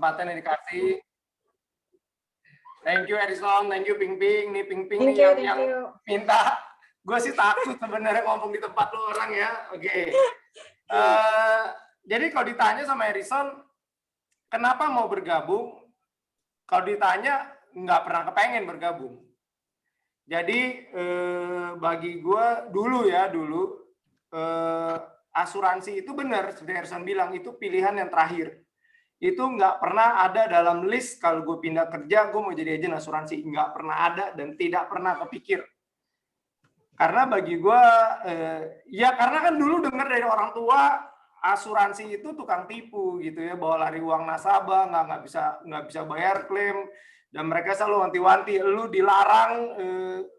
kesempatan yang dikasih. Thank you Edison, thank you Ping Ping. Nih Ping Ping Thank nih you, yang minta. Gue sih takut sebenarnya ngomong di tempat lu orang ya. Oke. Jadi kalau ditanya sama Edison, kenapa mau bergabung? Kalau ditanya, nggak pernah kepengen bergabung. Jadi bagi gue dulu asuransi itu benar, seperti Edison bilang, itu pilihan yang terakhir. Itu nggak pernah ada dalam list kalau gue pindah kerja, gue mau jadi agen asuransi. Nggak pernah ada dan tidak pernah kepikir. Karena bagi gue, ya karena kan dulu dengar dari orang tua, asuransi itu tukang tipu gitu ya, bawa lari uang nasabah, nggak bisa bayar klaim, dan mereka selalu wanti-wanti, lu dilarang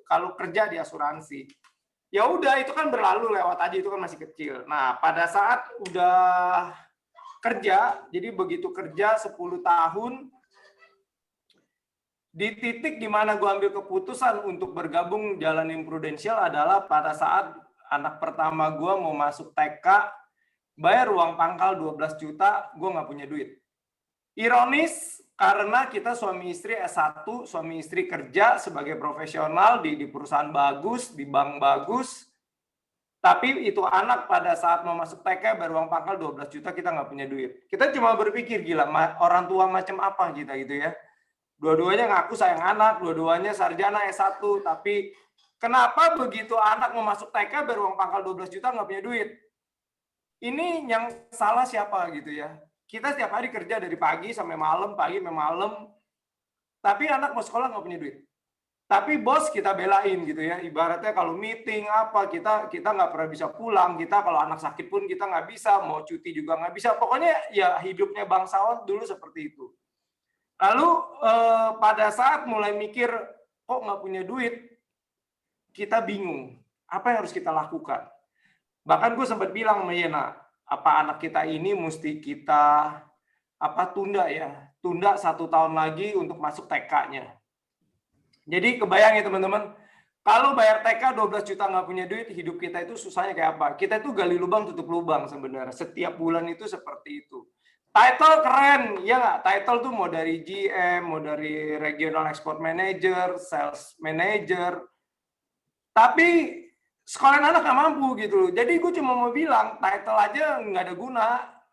kalau kerja di asuransi. Ya udah, itu kan berlalu, lewat aja, itu kan masih kecil. Nah, pada saat udah kerja, jadi begitu kerja 10 tahun, di titik di mana gue ambil keputusan untuk bergabung jalanin Prudential adalah pada saat anak pertama gue mau masuk TK, bayar uang pangkal 12 juta, gue nggak punya duit. Ironis, karena kita suami istri S1, suami istri kerja sebagai profesional di perusahaan bagus, di bank bagus, tapi itu anak pada saat mau masuk TK bayar uang pangkal 12 juta, kita nggak punya duit. Kita cuma berpikir, gila, orang tua macam apa kita gitu ya. Dua-duanya ngaku sayang anak, dua-duanya sarjana S1, tapi kenapa begitu anak mau masuk TK bayar uang pangkal 12 juta nggak punya duit? Ini yang salah siapa gitu ya? Kita setiap hari kerja dari pagi sampai malam, tapi anak mau sekolah nggak punya duit. Tapi bos kita belain gitu ya, ibaratnya kalau meeting apa kita nggak pernah bisa pulang, kita kalau anak sakit pun kita nggak bisa, mau cuti juga nggak bisa, pokoknya ya hidupnya bangsawan dulu seperti itu. Lalu pada saat mulai mikir kok nggak punya duit, kita bingung apa yang harus kita lakukan. Bahkan gue sempat bilang sama Yena, apa anak kita ini mesti kita tunda ya, tunda 1 tahun lagi untuk masuk TK-nya. Jadi kebayang ya teman-teman, kalau bayar TK 12 juta nggak punya duit, hidup kita itu susahnya kayak apa? Kita itu gali lubang tutup lubang sebenarnya. Setiap bulan itu seperti itu. Title keren, ya nggak? Title tuh mau dari GM, mau dari Regional Export Manager, Sales Manager. Tapi sekolah anak nggak mampu gitu. Jadi gue cuma mau bilang, title aja nggak ada guna.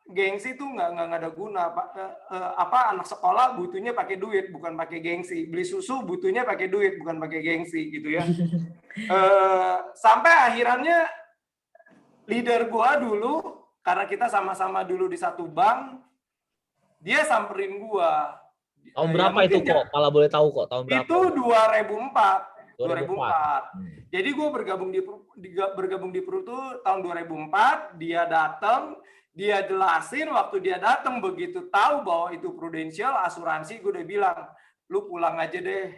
Gengsi itu nggak ada guna. Anak sekolah butuhnya pakai duit, bukan pakai gengsi. Beli susu butuhnya pakai duit, bukan pakai gengsi gitu ya. Sampai akhirnya leader gua dulu, karena kita sama-sama dulu di satu bank, dia samperin gua. Tahun berapa itu kok? Kalau boleh tahu kok, tahun berapa? Itu 2004. Jadi gue bergabung di Pru tuh tahun 2004. Dia datang, dia jelasin. Waktu dia datang, begitu tahu bahwa itu Prudential asuransi, gue udah bilang, lu pulang aja deh.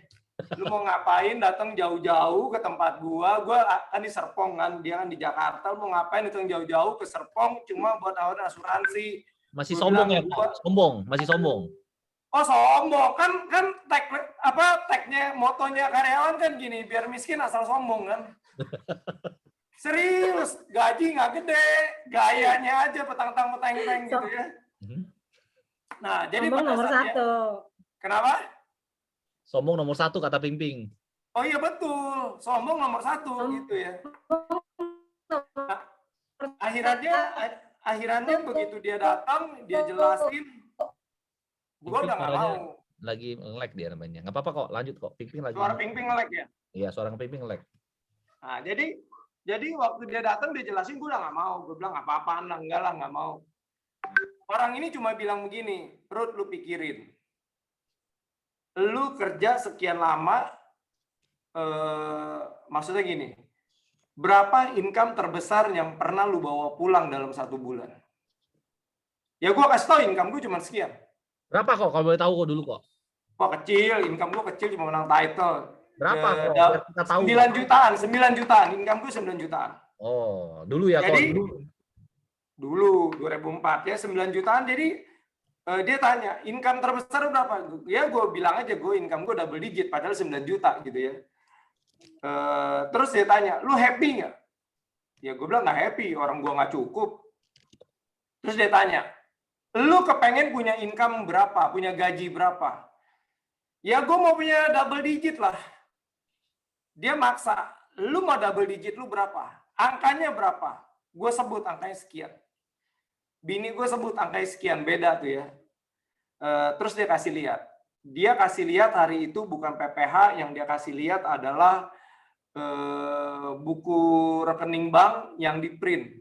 Lu mau ngapain datang jauh-jauh ke tempat gua kan di Serpong kan, dia kan di Jakarta. Lu mau ngapain datang jauh-jauh ke Serpong cuma buat nawarin asuransi? Masih sombong ya, Pak? Sombong, masih sombong. Oh sombong, kan tagnya motonya karyawan kan gini, biar miskin asal sombong kan. Serius, gaji nggak gede, gayanya aja petang-petang gitu ya. Nah, jadi sombong nomor 1. Kenapa? Sombong nomor 1 kata Ping Ping. Oh iya betul, sombong nomor 1 gitu ya. Nah, akhirannya begitu dia datang, dia jelasin, gue udah nggak mau. Lagi nge-lag dia namanya. Nggak apa-apa kok, lanjut kok. Ping Ping lagi. Suara Ping Ping nge-lag ya? Iya, suara Ping Ping nge-lag. Nah, jadi waktu dia datang, dia jelasin, gue udah nggak mau. Gue bilang, apa-apaan lah, enggak lah, nggak mau. Orang ini cuma bilang begini, Ruth, lu pikirin. Lu kerja sekian lama, maksudnya gini, berapa income terbesar yang pernah lu bawa pulang dalam 1 bulan? Ya gue kasih tau, income gue cuma sekian. Berapa kok, kalau boleh tahu kok dulu kok? Kok kecil, income gue kecil, cuma menang title. Berapa kok? Kita tahu. 9 jutaan, income gue 9 jutaan. Oh, dulu ya. Jadi, dulu 2004 ya, 9 jutaan. Jadi dia tanya, income terbesar berapa? Ya gue bilang aja, gue income gue double digit, padahal 9 juta gitu ya. Terus dia tanya, lu happy nggak? Ya gue bilang nggak happy, orang gue nggak cukup. Terus dia tanya, Lu kepengen punya income berapa, punya gaji berapa? Ya gue mau punya double digit lah. Dia maksa, lu mau double digit lu berapa? Angkanya berapa? Gue sebut angkanya sekian. Bini gue sebut angkanya sekian, beda tuh ya. Terus dia kasih lihat. Dia kasih lihat hari itu bukan PPH, yang dia kasih lihat adalah buku rekening bank yang di print.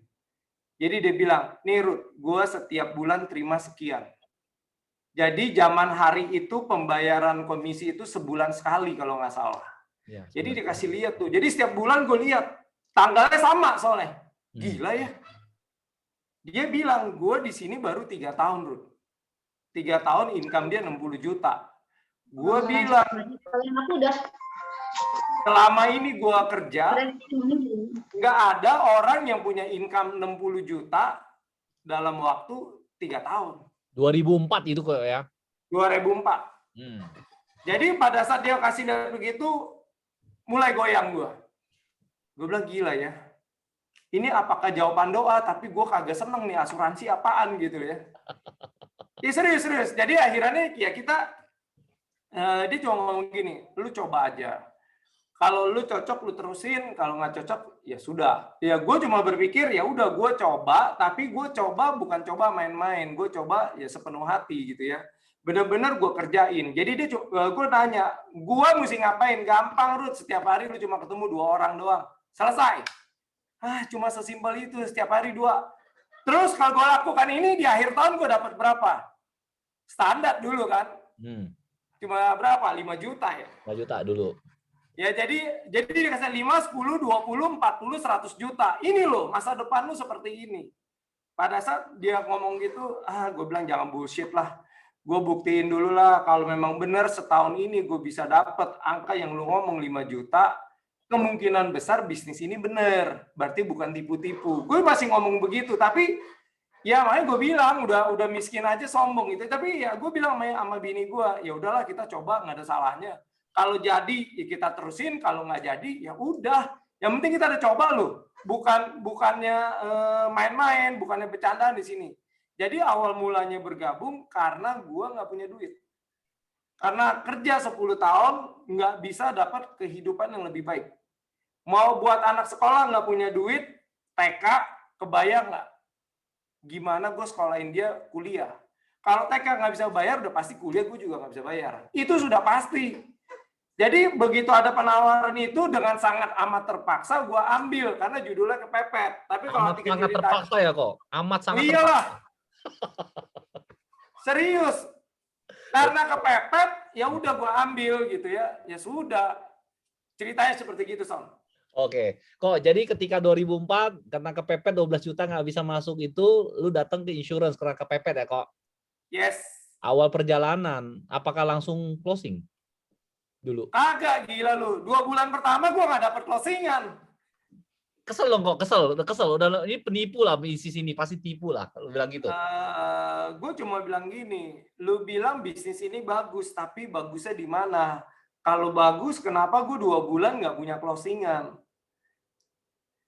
Jadi dia bilang, nih Ruth, gue setiap bulan terima sekian. Jadi zaman hari itu pembayaran komisi itu sebulan sekali kalau nggak salah. Ya, Jadi dikasih lihat tuh. Jadi setiap bulan gue lihat tanggalnya sama soalnya. Gila ya. Dia bilang gue di sini baru 3 tahun, Ruth. 3 tahun income dia 60 juta. Gue bilang selama ini gue kerja nggak ada orang yang punya income 60 juta dalam waktu 3 tahun. 2004 itu kok ya. 2004. Jadi pada saat dia kasih lihat begitu, mulai goyang gue. Gue bilang gila ya. Ini apakah jawaban doa? Tapi gue kagak seneng nih, asuransi apaan gitu ya. Ya serius. Jadi akhirnya ya kita, dia cuma ngomong gini, lu coba aja. Kalau lu cocok lu terusin, kalau nggak cocok ya sudah. Ya gue cuma berpikir ya udah gue coba, tapi gue coba bukan coba main-main, gue coba ya sepenuh hati gitu ya. Bener-bener gue kerjain. Jadi gue nanya, gue mesti ngapain? Gampang Ruth, setiap hari lu cuma ketemu 2 orang doang, selesai. Cuma sesimpel itu, setiap hari 2. Terus kalau gue lakukan ini di akhir tahun gue dapat berapa? Standar dulu kan? Cuma berapa? 5 juta ya? 5 juta dulu. Ya jadi dikasih 5, 10, 20, 40, 100 juta. Ini loh, masa depan lu seperti ini. Pada saat dia ngomong gitu, gue bilang jangan bullshit lah. Gue buktiin dulu lah, kalau memang benar setahun ini gue bisa dapat angka yang lu ngomong 5 juta, kemungkinan besar bisnis ini benar. Berarti bukan tipu-tipu. Gue masih ngomong begitu, tapi ya makanya gue bilang udah miskin aja sombong gitu. Tapi ya gue bilang sama bini gue, ya udahlah kita coba, nggak ada salahnya. Kalau jadi ya kita terusin, kalau nggak jadi ya udah. Yang penting kita udah coba loh. Bukannya main-main, bukannya bercandaan di sini. Jadi awal mulanya bergabung karena gue nggak punya duit. Karena kerja 10 tahun nggak bisa dapat kehidupan yang lebih baik. Mau buat anak sekolah nggak punya duit, TK, kebayang nggak? Gimana gue sekolahin dia kuliah? Kalau TK nggak bisa bayar, udah pasti kuliah gue juga nggak bisa bayar. Itu sudah pasti. Jadi begitu ada penawaran itu dengan sangat amat terpaksa gue ambil karena judulnya kepepet. Tapi kalau sangat terpaksa ya kok. Amat sangat iyalah. terpaksa. Serius. Karena kepepet, ya udah gue ambil gitu ya. Ya sudah. Ceritanya seperti gitu, Son. Oke. Kok jadi ketika 2004 karena kepepet 12 juta nggak bisa masuk itu, lu datang ke insurance karena kepepet ya kok? Yes. Awal perjalanan, apakah langsung closing? Dulu. Kagak, gila lu. 2 bulan pertama gue nggak dapet closingan. Kesel dong kok, kesel. Udah ini penipu lah, isi sini pasti tipu lah, lu bilang gitu. Gue cuma bilang gini, lu bilang bisnis ini bagus, tapi bagusnya di mana? Kalau bagus, kenapa gue 2 bulan nggak punya closingan?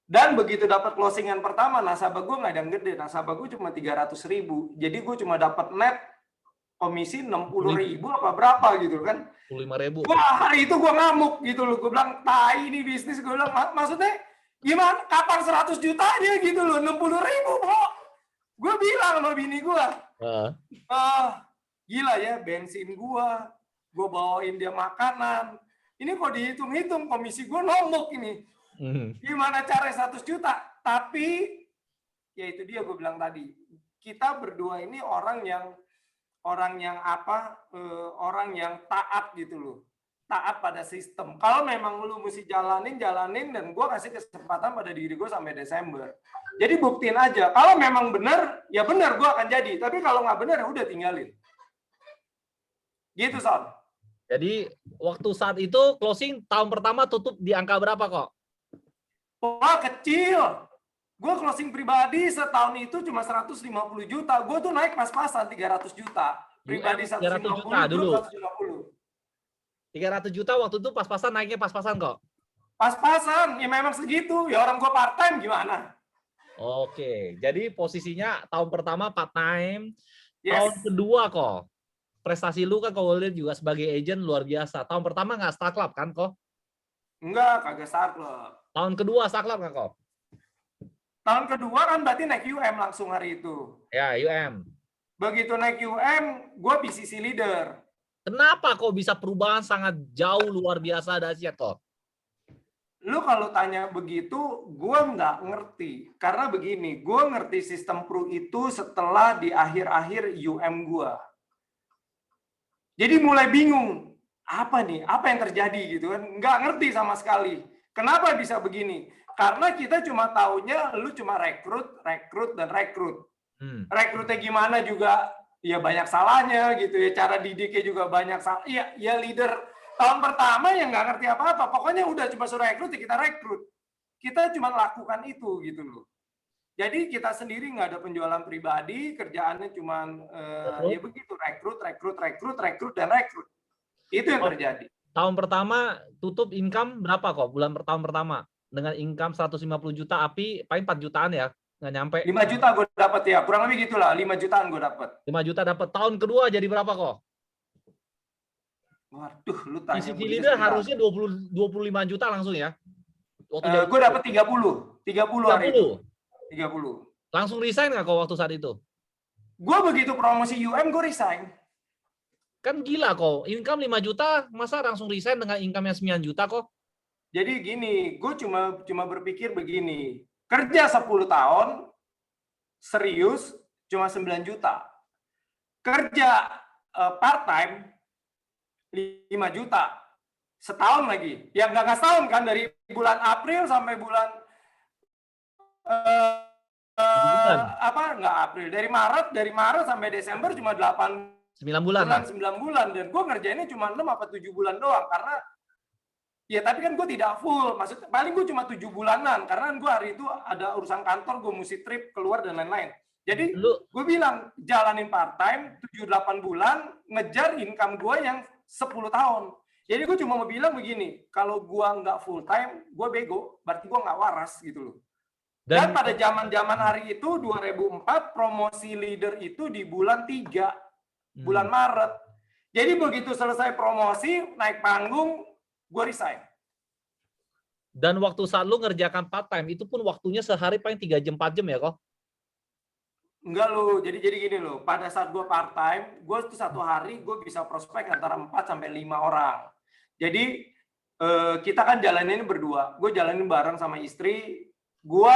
Dan begitu dapat closingan pertama, nasabah gue nggak ada yang gede, nasabah gue cuma 300.000. Jadi gue cuma dapat net komisi 60.000 apa berapa gitu kan? 25.000. Wah, hari itu gue ngamuk gitu loh. Gue bilang, tai ini bisnis. Gue bilang, maksudnya gimana? Kapan 100 juta aja gitu loh? 60.000, bro. Gue bilang sama bini gue. Gila ya, bensin gue bawain dia makanan. Ini kok dihitung-hitung, komisi gue nombok ini. Gimana cara 100 juta? Tapi, ya itu dia gue bilang tadi. Kita berdua ini orang yang taat gitu loh, taat pada sistem. Kalau memang lu mesti jalanin, dan gue kasih kesempatan pada diri gue sampai Desember. Jadi buktiin aja. Kalau memang benar, ya benar gue akan jadi. Tapi kalau nggak benar, ya udah tinggalin. Gitu, Son. Jadi waktu saat itu closing tahun pertama tutup di angka berapa kok? Wah, kecil. Gue closing pribadi setahun itu cuma 150 juta. Gue tuh naik pas-pasan 300 juta. Pribadi 300 juta dulu. 300 juta waktu itu pas-pasan, naiknya pas-pasan kok? Pas-pasan. Ya memang segitu. Ya orang gue part-time gimana? Oke. Jadi posisinya tahun pertama part-time. Tahun Yes. kedua kok. Prestasi lu kan kalau lihat juga sebagai agent luar biasa. Tahun pertama nggak Star Club kan kok? Enggak, kagak Star Club. Tahun kedua Star Club nggak kok? Tahun kedua kan berarti naik UM langsung hari itu. Ya, UM. Begitu naik UM, gue BCC leader. Kenapa kok bisa perubahan sangat jauh luar biasa dahsyat kok? Lu kalau tanya begitu, gue nggak ngerti. Karena begini, gue ngerti sistem pro itu setelah di akhir-akhir UM gue. Jadi mulai bingung, apa nih, apa yang terjadi gitu kan? Nggak ngerti sama sekali. Kenapa bisa begini? Karena kita cuma taunya lu cuma rekrut, rekrut, dan rekrut. Rekrutnya gimana juga, ya banyak salahnya gitu ya. Cara didiknya juga banyak salah. Iya, ya leader tahun pertama yang nggak ngerti apa-apa. Pokoknya udah cuma suruh rekrut, ya kita rekrut. Kita cuma lakukan itu gitu loh. Jadi kita sendiri nggak ada penjualan pribadi, kerjaannya cuma ya begitu, rekrut, rekrut, rekrut, rekrut, dan rekrut. Itu yang terjadi. Tahun pertama tutup income berapa kok tahun pertama? Dengan income 150 juta api, paling 4 jutaan ya? Nggak nyampe. 5 juta gue dapat ya, kurang lebih gitulah, 5 jutaan gue dapat. 5 juta dapat. Tahun kedua jadi berapa kok? Waduh, lu tanya BCC begitu. leader harusnya 25 juta langsung ya? Gue dapat 30 hari itu. 30. Langsung resign nggak kok waktu saat itu? Gue begitu promosi UM, gue resign. Kan gila kok, income 5 juta, masa langsung resign dengan income yang 9 juta kok? Jadi gini, gue cuma berpikir begini, kerja 10 tahun, serius, cuma 9 juta. Kerja part-time, 5 juta. Setahun lagi. Ya nggak setahun kan, dari bulan April sampai bulan nggak April, dari Maret sampai Desember cuma 9 bulan, 9 bulan, dan gue ngerjainnya cuma 6 apa 7 bulan doang, karena ya tapi kan gue tidak full, maksudnya paling gue cuma 7 bulanan, karena gue hari itu ada urusan kantor, gue mesti trip keluar dan lain-lain. Jadi gue bilang jalanin part time 7-8 bulan, ngejar income gue yang 10 tahun. Jadi gue cuma mau bilang begini, kalau gue nggak full time, gue bego, berarti gue nggak waras gitu loh. Dan pada zaman hari itu 2004 promosi leader itu di bulan 3, bulan Maret. Jadi begitu selesai promosi, naik panggung, gue resign. Dan waktu saat lu ngerjakan part time itu pun waktunya sehari paling 3 jam 4 jam ya kok? Enggak lo, jadi gini loh. Pada saat gue part time, gue tuh satu hari gue bisa prospek antara 4 sampai 5 orang. Jadi kita kan jalanin berdua. Gue jalanin bareng sama istri. Gue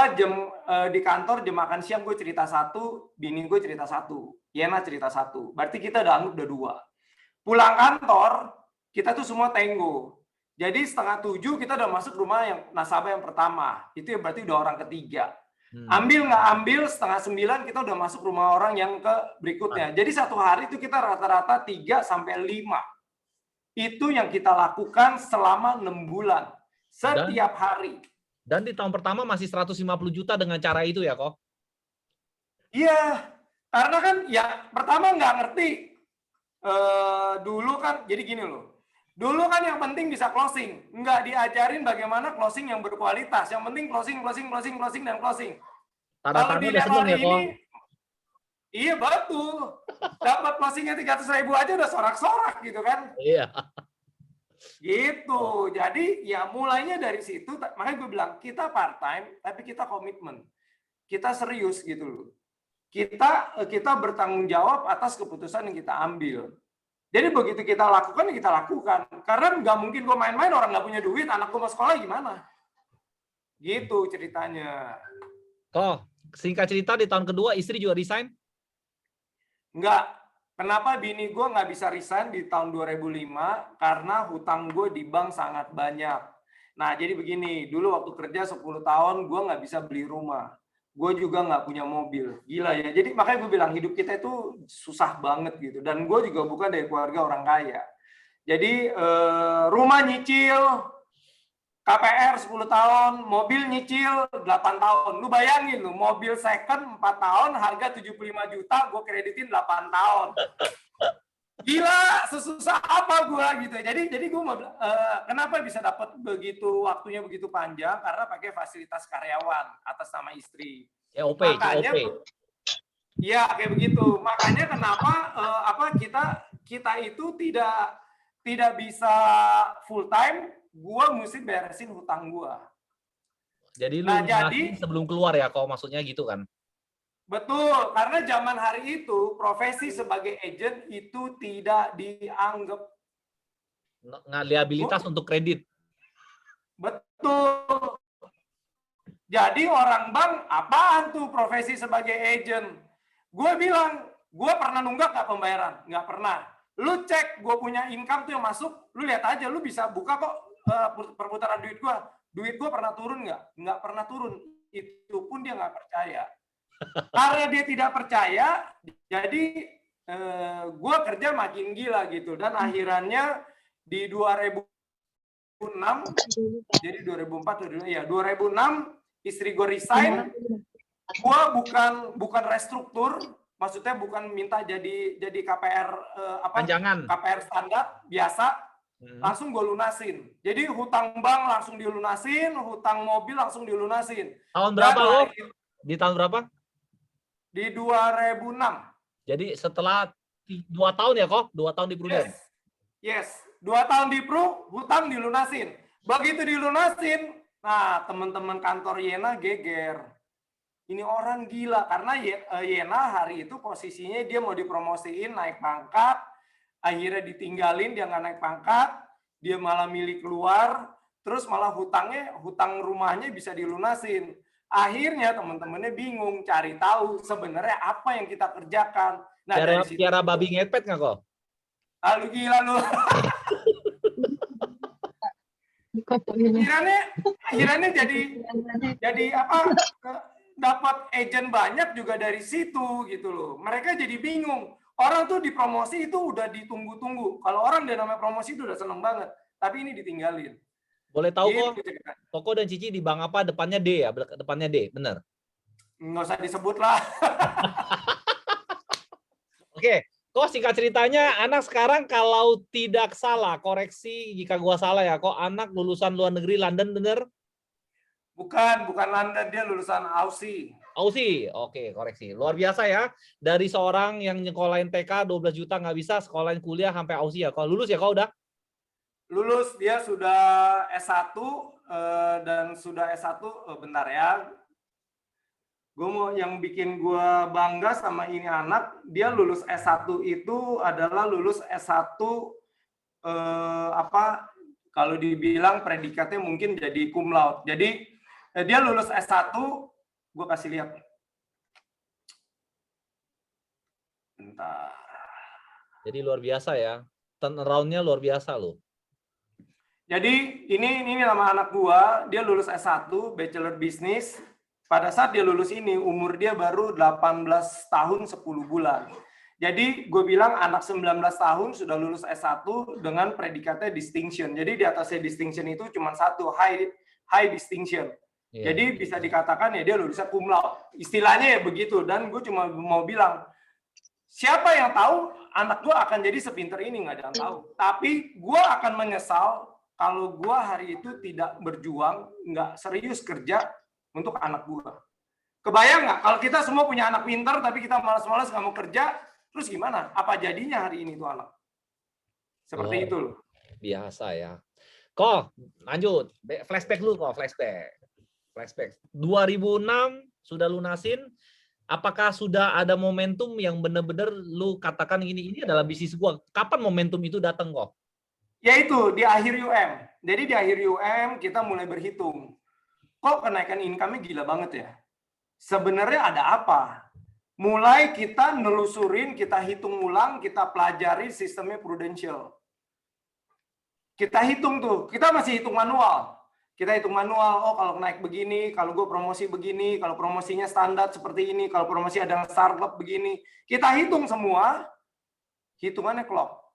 di kantor jam makan siang gue cerita satu, bini gue cerita satu, Yena cerita satu. Berarti kita udah 2. Pulang kantor kita tuh semua tenggo. Jadi 6:30 kita udah masuk rumah yang nasabah yang pertama. Itu ya berarti udah orang ketiga. Ambil nggak ambil 8:30 kita udah masuk rumah orang yang ke berikutnya. Jadi satu hari itu kita rata-rata 3 sampai 5. Itu yang kita lakukan selama 6 bulan setiap hari. Dan di tahun pertama masih 150 juta dengan cara itu ya kok? Iya, karena kan ya pertama nggak ngerti. Dulu kan jadi gini loh. Dulu kan yang penting bisa closing, nggak diajarin bagaimana closing yang berkualitas. Yang penting closing, dan closing. Kalau di level ini, iya betul. Dapat closingnya 300.000 aja udah sorak-sorak gitu kan? Iya. Gitu. Jadi ya mulainya dari situ. Makanya gue bilang kita part time, tapi kita komitmen. Kita serius gitu loh. Kita bertanggung jawab atas keputusan yang kita ambil. Jadi begitu kita lakukan, ya kita lakukan. Karena nggak mungkin gue main-main, orang nggak punya duit, anak gue mau sekolah gimana? Gitu ceritanya. Kok, singkat cerita di tahun kedua istri juga resign? Enggak. Kenapa bini gue nggak bisa resign di tahun 2005? Karena hutang gue di bank sangat banyak. Nah, jadi begini. Dulu waktu kerja 10 tahun, gue nggak bisa beli rumah. Gue juga nggak punya mobil. Gila ya. Jadi makanya gue bilang hidup kita itu susah banget gitu. Dan gue juga bukan dari keluarga orang kaya. Jadi rumah nyicil, KPR 10 tahun, mobil nyicil 8 tahun. Lu bayangin lu, mobil second 4 tahun, harga 75 juta, gue kreditin 8 tahun. Gila, sesusah apa gue gitu. Jadi gue kenapa bisa dapat waktunya begitu panjang? Karena pakai fasilitas karyawan atas nama istri. OP. Iya, kayak begitu. Makanya kenapa kita itu tidak bisa full time, gua mesti beresin hutang gua. Jadi lu Nah, lunasin jadi sebelum keluar ya, kalau maksudnya gitu kan? betul, karena zaman hari itu profesi sebagai agent itu tidak dianggap. Liabilitas untuk kredit. Betul. Jadi orang bank, apaan tuh profesi sebagai agent? Gue bilang, gue pernah nunggak nggak pembayaran? Nggak pernah. Lu cek gue punya income tuh yang masuk, lu lihat aja, lu bisa buka kok perputaran duit gue. Duit gue pernah turun nggak? Nggak pernah turun. Itu pun dia nggak percaya. Karena dia tidak percaya, jadi gue kerja makin gila gitu. Dan akhirannya di 2006, jadi 2004, ya 2006 istri gue resign. Gue bukan restruktur, maksudnya bukan minta jadi KPR Panjangan. KPR standar biasa, langsung gue lunasin. Jadi hutang bank langsung dilunasin, hutang mobil langsung dilunasin. Tahun berapa lo? Di tahun berapa? Di 2006. Jadi setelah 2 tahun ya kok? 2 tahun di Prudent? Yes. 2 tahun di Pru, hutang dilunasin. Begitu dilunasin, nah teman-teman kantor Yena geger. Ini orang gila, karena Yena hari itu posisinya dia mau dipromosiin naik pangkat, akhirnya ditinggalin, dia nggak naik pangkat, dia malah milih keluar, terus malah hutang rumahnya bisa dilunasin. Akhirnya teman-temannya bingung cari tahu sebenarnya apa yang kita kerjakan. Nah, Piara babi ngepet nggak kok? Ah, lu gila lu. Akhirannya jadi apa? Dapat agent banyak juga dari situ gitu loh. Mereka jadi bingung. Orang tuh dipromosi itu udah ditunggu-tunggu. Kalau orang dia namanya promosi itu udah seneng banget. Tapi ini ditinggalin. Boleh tahu gitu, kok, Koko dan Cici di bank apa? Depannya D ya? Depannya D, bener? Nggak usah disebut lah. Oke, kok singkat ceritanya, anak sekarang kalau tidak salah, koreksi jika gua salah ya, kok anak lulusan luar negeri London, bener? Bukan London, dia lulusan Aussie. Aussie, oke, koreksi. Luar biasa ya, dari seorang yang nyekolahin TK 12 juta nggak bisa, sekolahin kuliah sampai Aussie ya. Kalau lulus ya, kau udah? Lulus, dia sudah S1, dan sudah S1, bentar ya. Gue mau yang bikin gue bangga sama ini anak, dia lulus S1 itu adalah lulus S1 kalau dibilang predikatnya mungkin jadi cum laude. Jadi dia lulus S1, gue kasih lihat. Bentar. Jadi luar biasa ya. Turnaround-nya luar biasa loh. Jadi ini nama anak gua, dia lulus S1, Bachelor Business. Pada saat dia lulus ini, umur dia baru 18 tahun 10 bulan. Jadi gue bilang anak 19 tahun sudah lulus S1 dengan predikatnya distinction. Jadi di atasnya distinction itu cuma satu, high distinction. Yeah. Jadi bisa dikatakan ya dia lulusnya cum laude. Istilahnya ya begitu. Dan gue cuma mau bilang, siapa yang tahu anak gue akan jadi sepinter ini, nggak ada yang tahu. Tapi gue akan menyesal kalau gue hari itu tidak berjuang, nggak serius kerja untuk anak gue. Kebayang nggak kalau kita semua punya anak pintar tapi kita malas-malas nggak mau kerja, terus gimana? Apa jadinya hari ini tuh anak? Seperti itu loh. Biasa ya. Kok lanjut, flashback dulu kok, flashback. 2006 sudah lunasin. Apakah sudah ada momentum yang benar-benar lu katakan ini adalah bisnis gua? Kapan momentum itu datang kok? Yaitu di akhir UM. Jadi di akhir UM kita mulai berhitung. Kok kenaikan income-nya gila banget ya? Sebenarnya ada apa? Mulai kita nelusurin, kita hitung ulang, kita pelajari sistemnya Prudential. Kita hitung tuh, kita masih hitung manual. Kita hitung manual, oh kalau naik begini, kalau gue promosi begini, kalau promosinya standar seperti ini, kalau promosi ada startup begini. Kita hitung semua, hitungannya klop.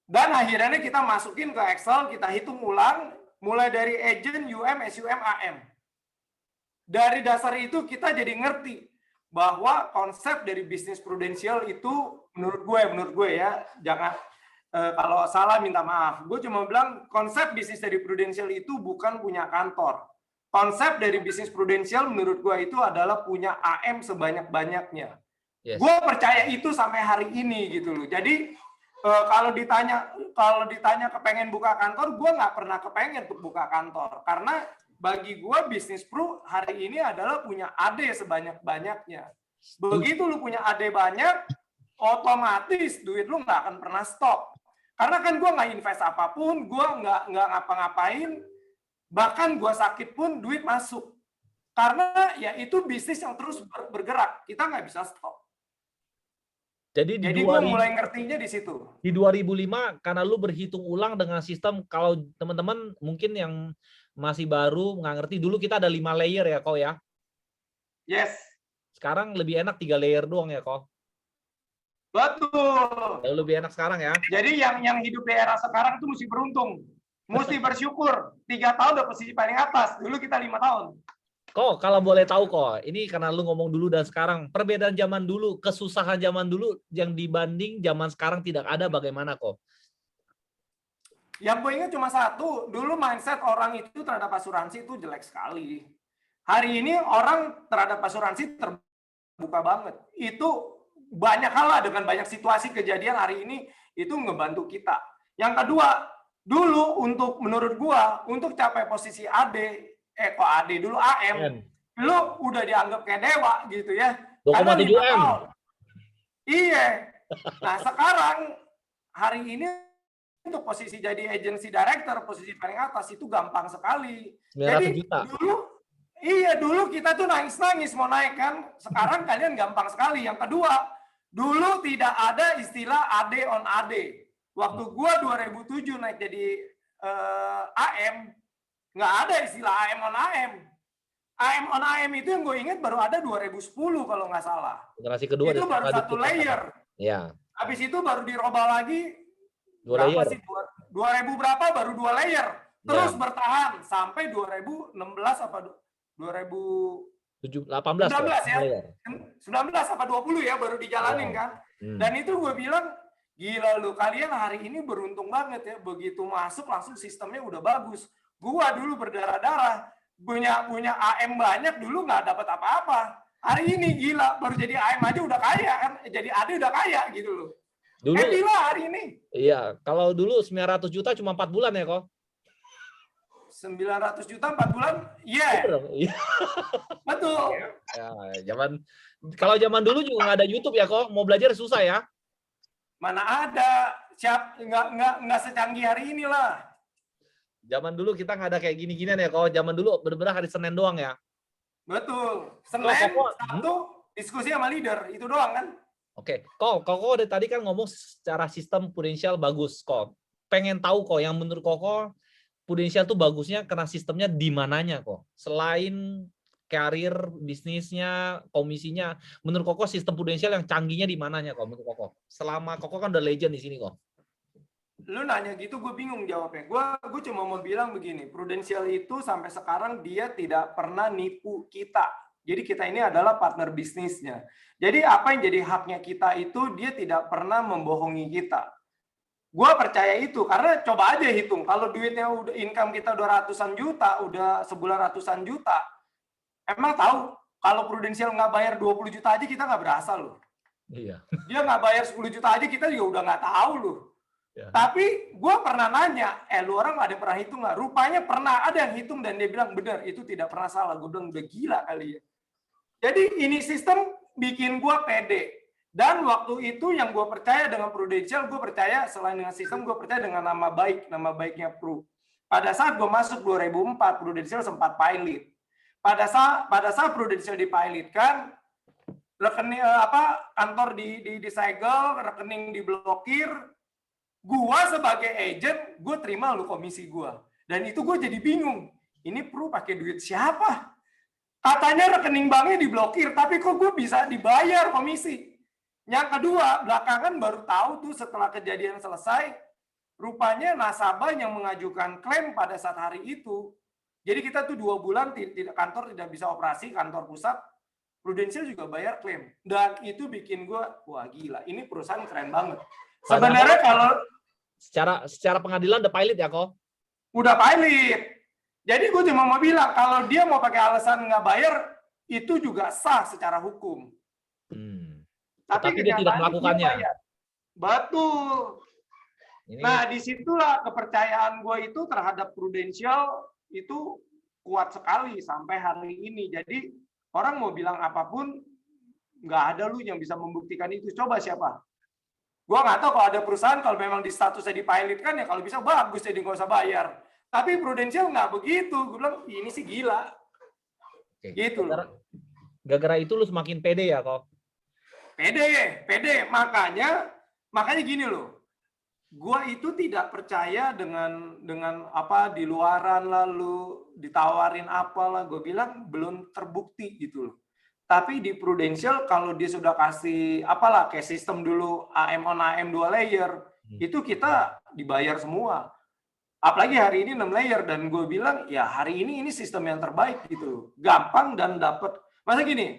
Dan akhirnya kita masukin ke Excel, kita hitung ulang, mulai dari agent, UM, SUM, AM. Dari dasar itu kita jadi ngerti bahwa konsep dari bisnis prudensial itu menurut gue ya, jangan kalau salah minta maaf. Gue cuma bilang konsep bisnis dari prudensial itu bukan punya kantor. Konsep dari bisnis prudensial menurut gue itu adalah punya AM sebanyak-banyaknya. Yes. Gue percaya itu sampai hari ini gitu loh. Jadi kalau ditanya kepengen buka kantor, gue nggak pernah kepengen untuk buka kantor karena bagi gue bisnis pro hari ini adalah punya AD sebanyak-banyaknya. Begitu lu punya AD banyak, otomatis duit lu nggak akan pernah stop. Karena kan gue nggak invest apapun, gue nggak ngapa-ngapain, bahkan gue sakit pun duit masuk. Karena ya itu bisnis yang terus bergerak, kita nggak bisa stop. Jadi Jadi gue mulai ngertinya di situ. Di 2005 karena lu berhitung ulang dengan sistem, kalau teman-teman mungkin yang masih baru nggak ngerti, dulu kita ada 5 layer ya kok ya. Yes. Sekarang lebih enak 3 layer doang ya kok. Betul. Jauh lebih enak sekarang ya. Jadi yang hidup di era sekarang itu mesti beruntung. Mesti bersyukur. 3 tahun udah posisi paling atas. Dulu kita 5 tahun. Kok kalau boleh tahu kok, ini karena lu ngomong dulu dan sekarang, perbedaan zaman dulu, kesusahan zaman dulu yang dibanding zaman sekarang tidak ada, bagaimana kok? Yang gue ingat cuma satu, dulu mindset orang itu terhadap asuransi itu jelek sekali. Hari ini orang terhadap asuransi terbuka banget. Itu banyak hal lah, dengan banyak situasi kejadian hari ini itu ngebantu kita. Yang kedua, dulu untuk menurut gua untuk capai posisi AD, kok AD dulu AM, lu udah dianggap kayak dewa gitu ya. 2,7 M. Iya. Nah sekarang hari ini untuk posisi jadi agency director, posisi paling atas itu gampang sekali. Jadi juta. dulu kita tuh nangis-nangis mau naik kan. Sekarang kalian gampang sekali. Yang kedua, dulu tidak ada istilah AD on AD. Waktu gua 2007 naik jadi AM, nggak ada istilah AM on AM. AM on AM itu yang gue ingat baru ada 2010 kalau nggak salah. Generasi kedua itu baru satu layer. Ya. Habis itu baru dirubah lagi 2 layer. sih? 2000 berapa baru 2 layer. Terus bertahan sampai 2016 apa 2018 ya. 19 apa 20 ya baru dijalanin kan. Dan itu gue bilang, gila lu, kalian hari ini beruntung banget ya, begitu masuk langsung sistemnya udah bagus. Gua dulu berdarah-darah, punya AM banyak, dulu nggak dapat apa-apa. Hari ini gila, baru jadi AM aja udah kaya kan, jadi AD udah kaya gitu loh. Dulu gila hari ini. Iya, kalau dulu 900 juta cuma 4 bulan ya kok. 900 juta 4 bulan, iya. Yeah. Betul. Ya, kalau zaman dulu juga nggak ada YouTube ya kok, mau belajar susah ya. Mana ada, nggak secanggih hari ini lah. Zaman dulu kita nggak ada kayak gini-ginian ya kok. Zaman dulu bener-bener hari Senin doang ya. Betul. Senin, Sabtu diskusi sama leader itu doang kan. Oke, Koko dari tadi kan ngomong secara sistem Prudential bagus kok. Pengen tahu kok yang menurut Koko Prudential tuh bagusnya karena sistemnya di mananya kok. Selain karir, bisnisnya, komisinya, menurut Koko sistem Prudential yang canggihnya di mananya kok menurut Koko? Selama Koko kan udah legend di sini kok. Lu nanya gitu gue bingung jawabnya. Gue cuma mau bilang begini, Prudential itu sampai sekarang dia tidak pernah nipu kita. Jadi kita ini adalah partner bisnisnya. Jadi apa yang jadi haknya kita itu dia tidak pernah membohongi kita. Gue percaya itu karena coba aja hitung. Kalau duitnya udah income kita udah ratusan juta, udah sebulan ratusan juta. Emang tahu kalau Prudential nggak bayar 20 juta aja kita nggak berasa loh. Iya. Dia nggak bayar 10 juta aja kita juga udah nggak tahu loh. Ya. Tapi gue pernah nanya, lu orang ada yang pernah hitung nggak? Rupanya pernah ada yang hitung dan dia bilang benar itu tidak pernah salah. Gue bilang udah gila kali ya. Jadi ini sistem bikin gue pede. Dan waktu itu yang gue percaya dengan Prudential, gue percaya selain dengan sistem, gue percaya dengan nama baiknya Pru. Pada saat gue masuk 2004, Prudential sempat pilot. Pada saat Prudential dipilotkan, rekening kantor disegel, rekening diblokir. Gua sebagai agent, gue terima lu komisi gua. Dan itu gue jadi bingung. Ini Pru pakai duit siapa? Katanya rekening banknya diblokir, tapi kok gue bisa dibayar komisi? Yang kedua, belakangan baru tahu tuh setelah kejadian selesai, rupanya nasabah yang mengajukan klaim pada saat hari itu. Jadi kita tuh 2 bulan kantor tidak bisa operasi, kantor pusat. Prudential juga bayar klaim. Dan itu bikin gue, wah gila, ini perusahaan keren banget. Sebenarnya kalau secara pengadilan udah pilot ya kok? Udah pilot. Jadi gue cuma mau bilang kalau dia mau pakai alasan nggak bayar itu juga sah secara hukum. Tapi Tetapi dia tidak kenyataannya dia melakukannya. bayar. Betul. Ini Nah, disitulah kepercayaan gue itu terhadap Prudential itu kuat sekali sampai hari ini. Jadi orang mau bilang apapun, nggak ada lu yang bisa membuktikan itu. Coba siapa? Gue nggak tahu kalau ada perusahaan, kalau memang di statusnya dipilotkan ya kalau bisa bagus, jadi nggak usah bayar. Tapi Prudential nggak begitu. Gue bilang, ini sih gila. oke. Gitu loh. Gara-gara itu lu semakin pede ya kok. Pede. Makanya gini loh. Gua itu tidak percaya dengan apa di luaran lalu ditawarin apalah. Gue bilang belum terbukti gitu loh. Tapi di Prudential kalau dia sudah kasih apalah kayak sistem dulu AM on AM 2 layer, itu kita dibayar semua. Apalagi hari ini 6 layer dan gue bilang ya hari ini sistem yang terbaik gitu. Gampang dan dapat. Masa gini,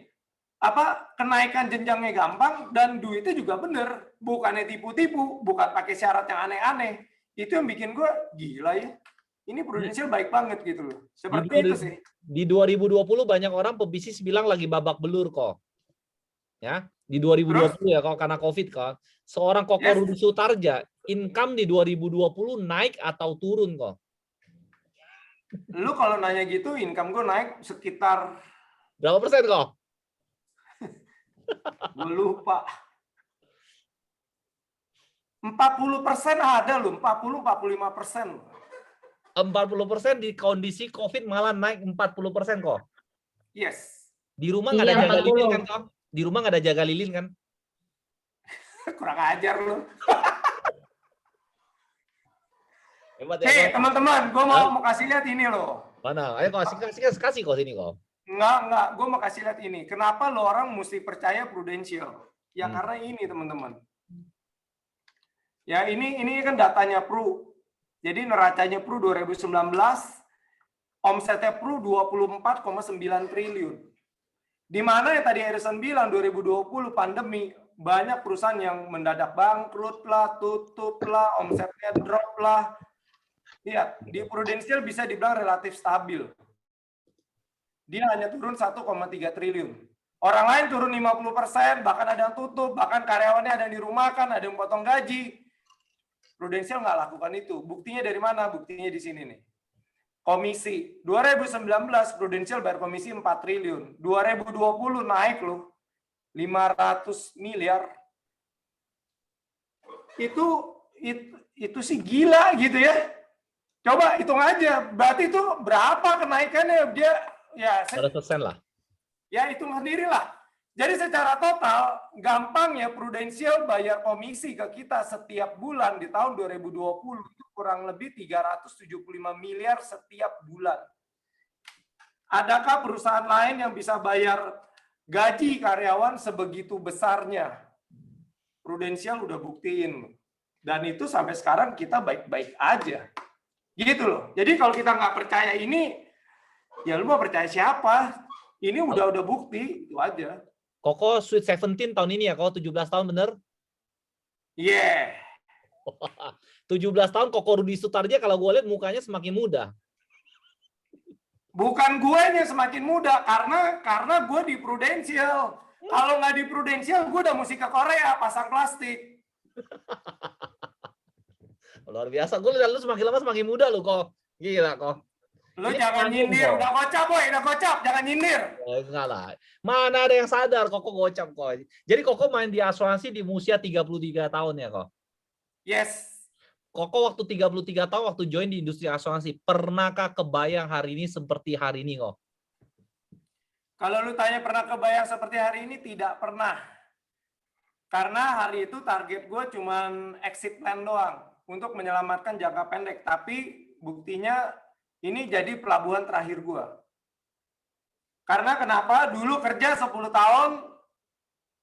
apa kenaikan jenjangnya gampang dan duitnya juga bener, bukannya tipu-tipu, bukan pakai syarat yang aneh-aneh. Itu yang bikin gue gila ya. Ini Prudential baik banget gitu loh. Seperti itu sih. Di 2020 banyak orang pebisnis bilang lagi babak belur kok. Ya, di 2020 ya kok karena Covid kok. Seorang Koko Rudi Sutarja, income di 2020 naik atau turun kok? Lu kalau nanya gitu, income gue naik sekitar berapa persen kok? Gue lupa. 40% ada loh, 40-45%. 40% di kondisi COVID malah naik 40% kok. Yes. Di rumah nggak ada jaga lilin kan kok? Di rumah nggak ada jaga lilin kan? Kurang ajar lu. Hebat ya, Hei teman-teman, gue mau kasih lihat ini loh. Mana? Ayo kok kasih kok sini kok. Enggak, gue mau kasih lihat ini. Kenapa lo orang mesti percaya Prudential? Ya karena ini teman-teman. Ya ini kan datanya Pru. Jadi neracanya Pru 2019, omsetnya Pru 24,9 triliun. Di mana ya tadi Harrison bilang 2020 pandemi, banyak perusahaan yang mendadak bangkrut lah, tutup lah, omsetnya drop lah. Lihat, di Prudential bisa dibilang relatif stabil. Dia hanya turun 1,3 triliun. Orang lain turun 50%, bahkan ada yang tutup, bahkan karyawannya ada yang dirumahkan, ada yang potong gaji. Prudential nggak lakukan itu. Buktinya dari mana? Buktinya di sini nih. Komisi. 2019 Prudential bayar komisi 4 triliun. 2020 naik loh. 500 miliar. Itu sih gila gitu ya. Coba hitung aja. Berarti itu berapa kenaikannya? Dia ya 100% lah. Ya hitung sendirilah. Jadi secara total, gampang ya Prudential bayar komisi ke kita setiap bulan di tahun 2020 itu kurang lebih 375 miliar setiap bulan. Adakah perusahaan lain yang bisa bayar gaji karyawan sebegitu besarnya? Prudential udah buktiin. Dan itu sampai sekarang kita baik-baik aja. Gitu loh. Jadi kalau kita nggak percaya ini, ya lu mau percaya siapa? Ini udah bukti, itu aja. Koko Sweet 17 tahun ini ya, Koko 17 tahun bener? Yeah. 17 tahun Koko Rudi Sutarja kalau gue lihat mukanya semakin muda. Bukan gue yang semakin muda, karena gue di Prudential. Kalau nggak di Prudential, gue udah mesti ke Korea, pasang plastik. Luar biasa, gue lihat lu semakin lama semakin muda lu kok. Gila kok. Lu jangan nyindir, udah gocap boy, udah gocap, jangan nyindir. Enggak lah. Mana ada yang sadar Koko gocap kok. Jadi Koko main di asuransi di usia 33 tahun ya kok? Yes. Koko waktu 33 tahun waktu join di industri asuransi, pernahkah kebayang hari ini seperti hari ini kok? Kalau lu tanya pernah kebayang seperti hari ini, tidak pernah. Karena hari itu target gue cuman exit plan doang untuk menyelamatkan jangka pendek. Tapi buktinya ini jadi pelabuhan terakhir gue. Karena kenapa? Dulu kerja 10 tahun,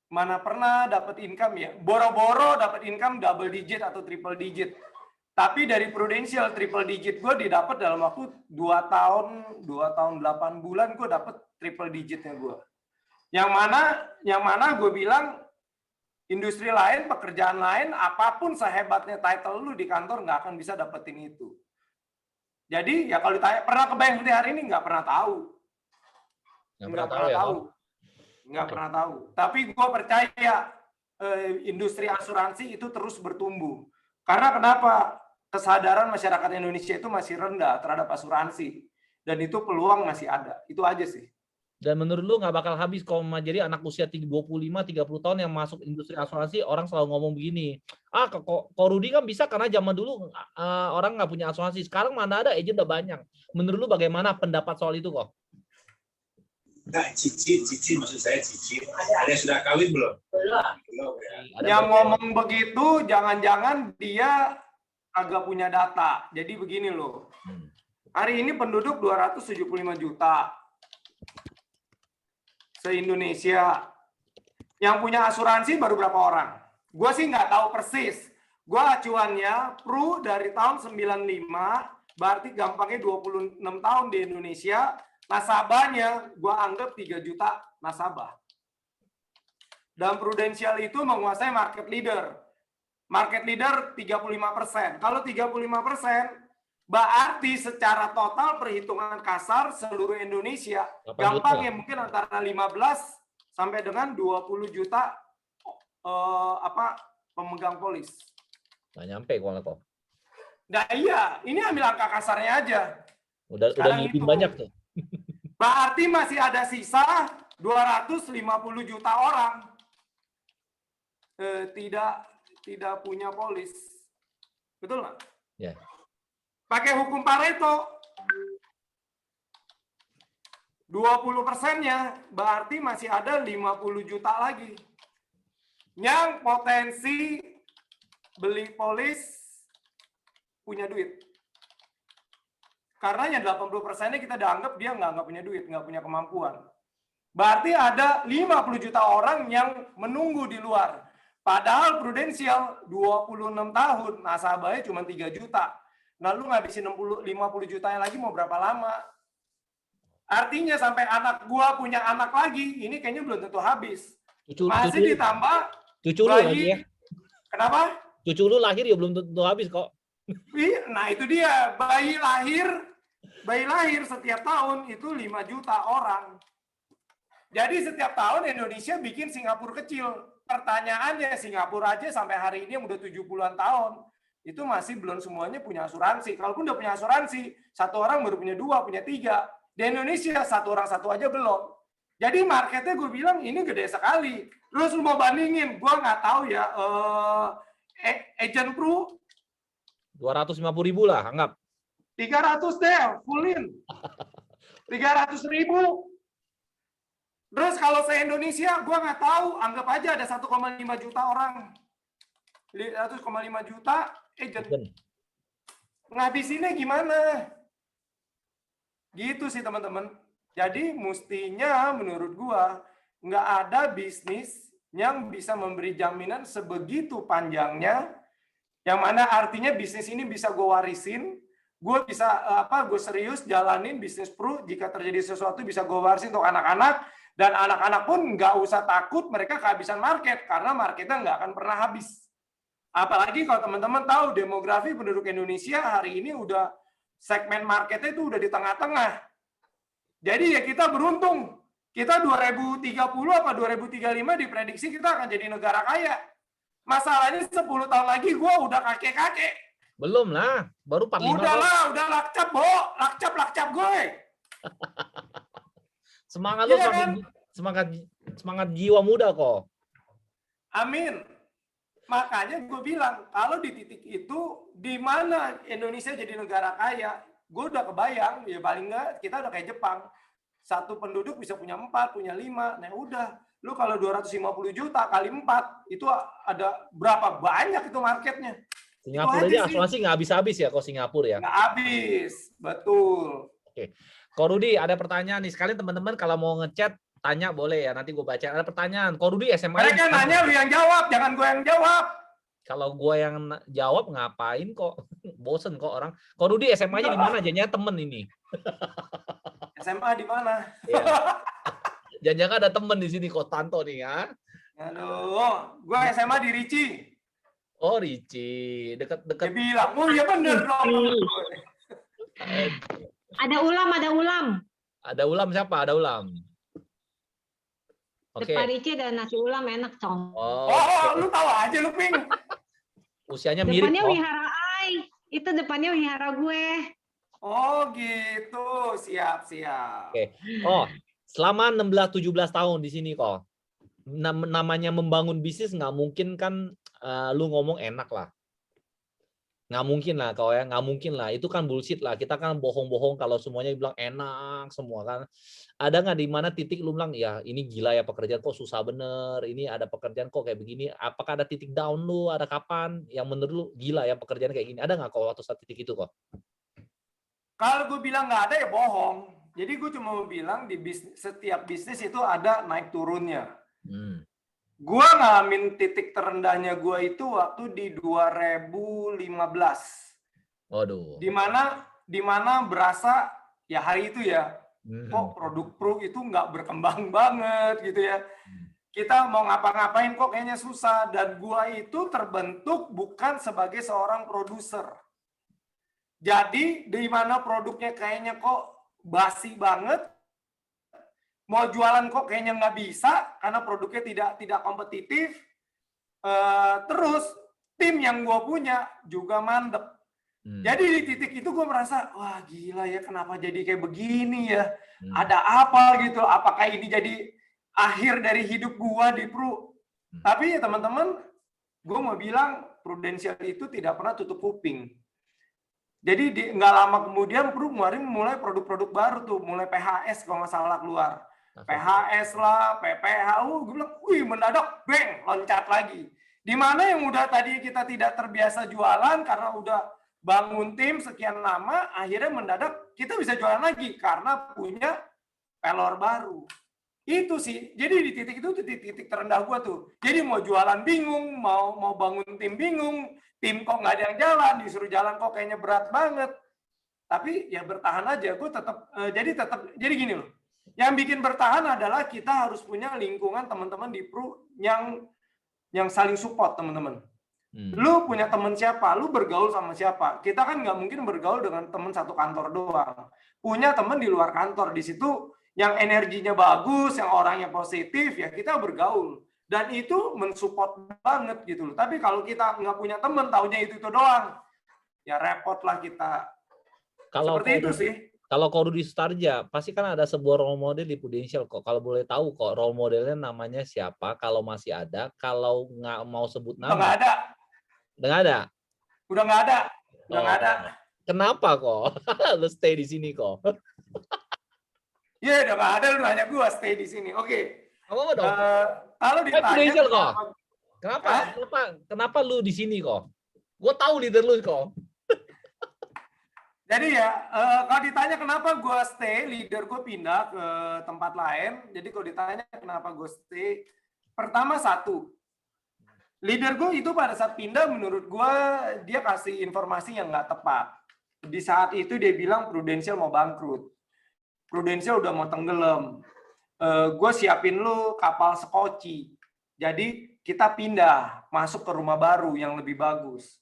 mana pernah dapat income ya. Boro-boro dapat income double digit atau triple digit. Tapi dari Prudential triple digit gue didapat dalam waktu 2 tahun 8 bulan gue dapat triple digitnya gue. Yang mana gue bilang industri lain, pekerjaan lain, apapun sehebatnya title lu di kantor nggak akan bisa dapetin itu. Jadi ya kalau ditanya pernah kebayang seperti hari ini nggak pernah tahu. Nggak pernah tahu. Tapi gue percaya industri asuransi itu terus bertumbuh. Karena kenapa? Kesadaran masyarakat Indonesia itu masih rendah terhadap asuransi. Dan itu peluang masih ada. Itu aja sih. Dan menurut lu nggak bakal habis kalau jadi anak usia 25-30 tahun yang masuk industri asuransi, orang selalu ngomong begini, kok Rudy kan bisa karena zaman dulu orang nggak punya asuransi, sekarang mana ada, agent udah banyak. Menurut lu bagaimana pendapat soal itu kok? Nah, cicit maksud saya cicit. Ada yang sudah kawin belum? Belum ya. Yang ngomong begitu, jangan-jangan dia agak punya data. Jadi begini loh. Hari ini penduduk 275 juta se-Indonesia. Yang punya asuransi baru berapa orang? Gue sih nggak tahu persis. Gue acuannya Pru dari tahun 95, berarti gampangnya 26 tahun di Indonesia. Nasabahnya gue anggap 3 juta nasabah. Dan Prudential itu menguasai market leader. Market leader 35%. Kalau 35%, berarti secara total perhitungan kasar seluruh Indonesia, gampang ya mungkin antara 15 sampai dengan 20 juta pemegang polis. Nggak nyampe kok. Nah iya, ini ambil angka kasarnya aja. Udah ngitung banyak tuh. Berarti masih ada sisa 250 juta orang tidak punya polis. Betul nggak? Ya. Pakai hukum Pareto. 20%-nya berarti masih ada 50 juta lagi. Yang potensi beli polis punya duit. Karena yang 80%-nya kita udah anggap dia nggak punya duit, nggak punya kemampuan. Berarti ada 50 juta orang yang menunggu di luar. Padahal Prudential 26 tahun, nasabahnya cuma 3 juta. Nah, lu ngabisin 50 juta yang lagi mau berapa lama? Artinya sampai anak gua punya anak lagi, ini kayaknya belum tentu habis. Masih ditambah cucu lu lagi ya. Kenapa? Cucu lu lahir ya belum tentu habis kok. Nah, itu dia. Bayi lahir setiap tahun itu 5 juta orang. Jadi setiap tahun Indonesia bikin Singapura kecil. Pertanyaannya, Singapura aja sampai hari ini yang udah 70-an tahun, itu masih belum semuanya punya asuransi. Kalaupun udah punya asuransi, satu orang baru punya 2, punya 3. Di Indonesia, satu orang satu aja belum. Jadi marketnya gue bilang ini gede sekali. Terus lu mau bandingin, gue nggak tahu ya, agent Pru 250.000 lah, anggap. 300 deh, fullin. 300.000. Terus kalau se-Indonesia, gue nggak tahu, anggap aja ada 1,5 juta orang. 100,5 juta agent. Ngabisinnya gimana? Gitu sih teman-teman. Jadi mestinya menurut gue, nggak ada bisnis yang bisa memberi jaminan sebegitu panjangnya, yang mana artinya bisnis ini bisa gue warisin, gue bisa gue serius jalanin bisnis Pru, jika terjadi sesuatu bisa gue warisin untuk anak-anak, dan anak-anak pun nggak usah takut mereka kehabisan market, karena marketnya nggak akan pernah habis. Apalagi kalau teman-teman tahu demografi penduduk Indonesia hari ini udah segmen marketnya itu udah di tengah-tengah. Jadi ya kita beruntung. Kita 2030 apa 2035 diprediksi kita akan jadi negara kaya. Masalahnya 10 tahun lagi gue udah kakek-kakek. Belum lah, baru 45. Udah lakcap, lakcap gue. Semangat lu kan? semangat jiwa muda kok. Amin. Makanya gue bilang, kalau di titik itu, di mana Indonesia jadi negara kaya, gue udah kebayang, ya paling nggak kita udah kayak Jepang. Satu penduduk bisa punya 4, punya 5, nah udah. Lu kalau 250 juta kali 4, itu ada berapa banyak itu marketnya. Singapura aja asuransi nggak habis-habis ya kok Singapura ya? Nggak habis, betul. Oke. Kok Rudy, ada pertanyaan nih. Sekalian teman-teman kalau mau ngechat, tanya boleh ya, nanti gue baca. Ada pertanyaan. Kok Rudy SMA? Mereka nanya lu yang jawab, jangan gue yang jawab. Kalau gue yang jawab ngapain kok? Bosen kok orang. Kok Rudy SMA-nya di mana? Jangan temen ini. SMA di mana? Ya. Jangan ada temen di sini kok Tanto nih ya. Aduh, gue SMA di Ricci. Oh Ricci, dekat-dekat. Dia bilang, oh ya bener dong. Ada ulam. Ada ulam siapa? Ada ulam. Oke. Depan Ici ada nasi ulam enak, Cong. Oh, Oh, lu tahu aja lu, Ping. usianya mirip Depannya kok. wihara Ai. Itu depannya wihara gue. Oh, gitu. Siap, siap. Oke. Oh, selama 16-17 tahun di sini kok. Namanya membangun bisnis nggak mungkin kan lu ngomong enak lah. Nggak mungkin lah kau ya, nggak mungkin lah. Itu kan bullshit lah. Kita kan bohong-bohong kalau semuanya bilang enak semua kan. Ada nggak di mana titik lu bilang, ya ini gila ya pekerjaan kok susah bener, ini ada pekerjaan kok kayak begini. Apakah ada titik down lu, ada kapan yang menurut lu gila ya pekerjaan kayak gini? Ada nggak kok waktu saat titik itu kok? Kalau gue bilang nggak ada ya bohong. Jadi gue cuma mau bilang di setiap bisnis itu ada naik turunnya. Gue ngalamin titik terendahnya gue itu waktu di 2015. Waduh. Di mana berasa ya hari itu ya, kok produk Pro itu nggak berkembang banget gitu ya. Kita mau ngapa-ngapain kok kayaknya susah. Dan gue itu terbentuk bukan sebagai seorang produser. Jadi di mana produknya kayaknya kok basi banget, mau jualan kok kayaknya nggak bisa karena produknya tidak kompetitif. Terus tim yang gue punya juga mandek. Jadi di titik itu gue merasa, wah gila ya kenapa jadi kayak begini ya? Ada apa gitu? Apakah ini jadi akhir dari hidup gue di Pru? Tapi ya teman-teman, gue mau bilang Prudential itu tidak pernah tutup kuping. Jadi nggak lama kemudian Pru kemarin mulai produk-produk baru tuh, mulai PHS kalau nggak salah keluar. PHS lah, PPH, gue bilang, wih mendadak, bang, loncat lagi. Di mana yang udah tadi kita tidak terbiasa jualan karena udah bangun tim sekian lama, akhirnya mendadak kita bisa jualan lagi karena punya pelor baru. Itu sih, jadi di titik itu titik terendah gue tuh. Jadi mau jualan bingung, mau bangun tim bingung, tim kok nggak ada yang jalan, disuruh jalan kok kayaknya berat banget. Tapi ya bertahan aja, gue tetap, jadi gini loh. Yang bikin bertahan adalah kita harus punya lingkungan teman-teman di Pru yang saling support teman-teman. Lu punya teman siapa? Lu bergaul sama siapa? Kita kan nggak mungkin bergaul dengan teman satu kantor doang. Punya teman di luar kantor, di situ yang energinya bagus, yang orangnya positif, ya kita bergaul. Dan itu mensupport banget gitu loh. Tapi kalau kita nggak punya teman, taunya itu doang, ya repot lah kita. Seperti itu sih. Kalau kau Rudi Sutarja, pasti kan ada sebuah role model di Prudential kok. Kalau boleh tahu kok role modelnya namanya siapa? Kalau masih ada, kalau nggak mau sebut nama. Nggak ada. Nggak ada? Udah nggak ada. Udah nggak ada. Kenapa kok? Lu stay di sini kok? Iya, udah nggak ada. Lu nanya gua stay di sini. Oke. Apa dong? Kalau ditanya Prudential kok. Kenapa lu di sini kok? Gue tahu leader lu kok. Jadi ya, kalau ditanya kenapa gue stay, leader gue pindah ke tempat lain. Jadi kalau ditanya kenapa gue stay, pertama satu, leader gue itu pada saat pindah menurut gue dia kasih informasi yang nggak tepat. Di saat itu dia bilang Prudential mau bangkrut, Prudential udah mau tenggelam. Gue siapin lu kapal sekoci. Jadi kita pindah masuk ke rumah baru yang lebih bagus.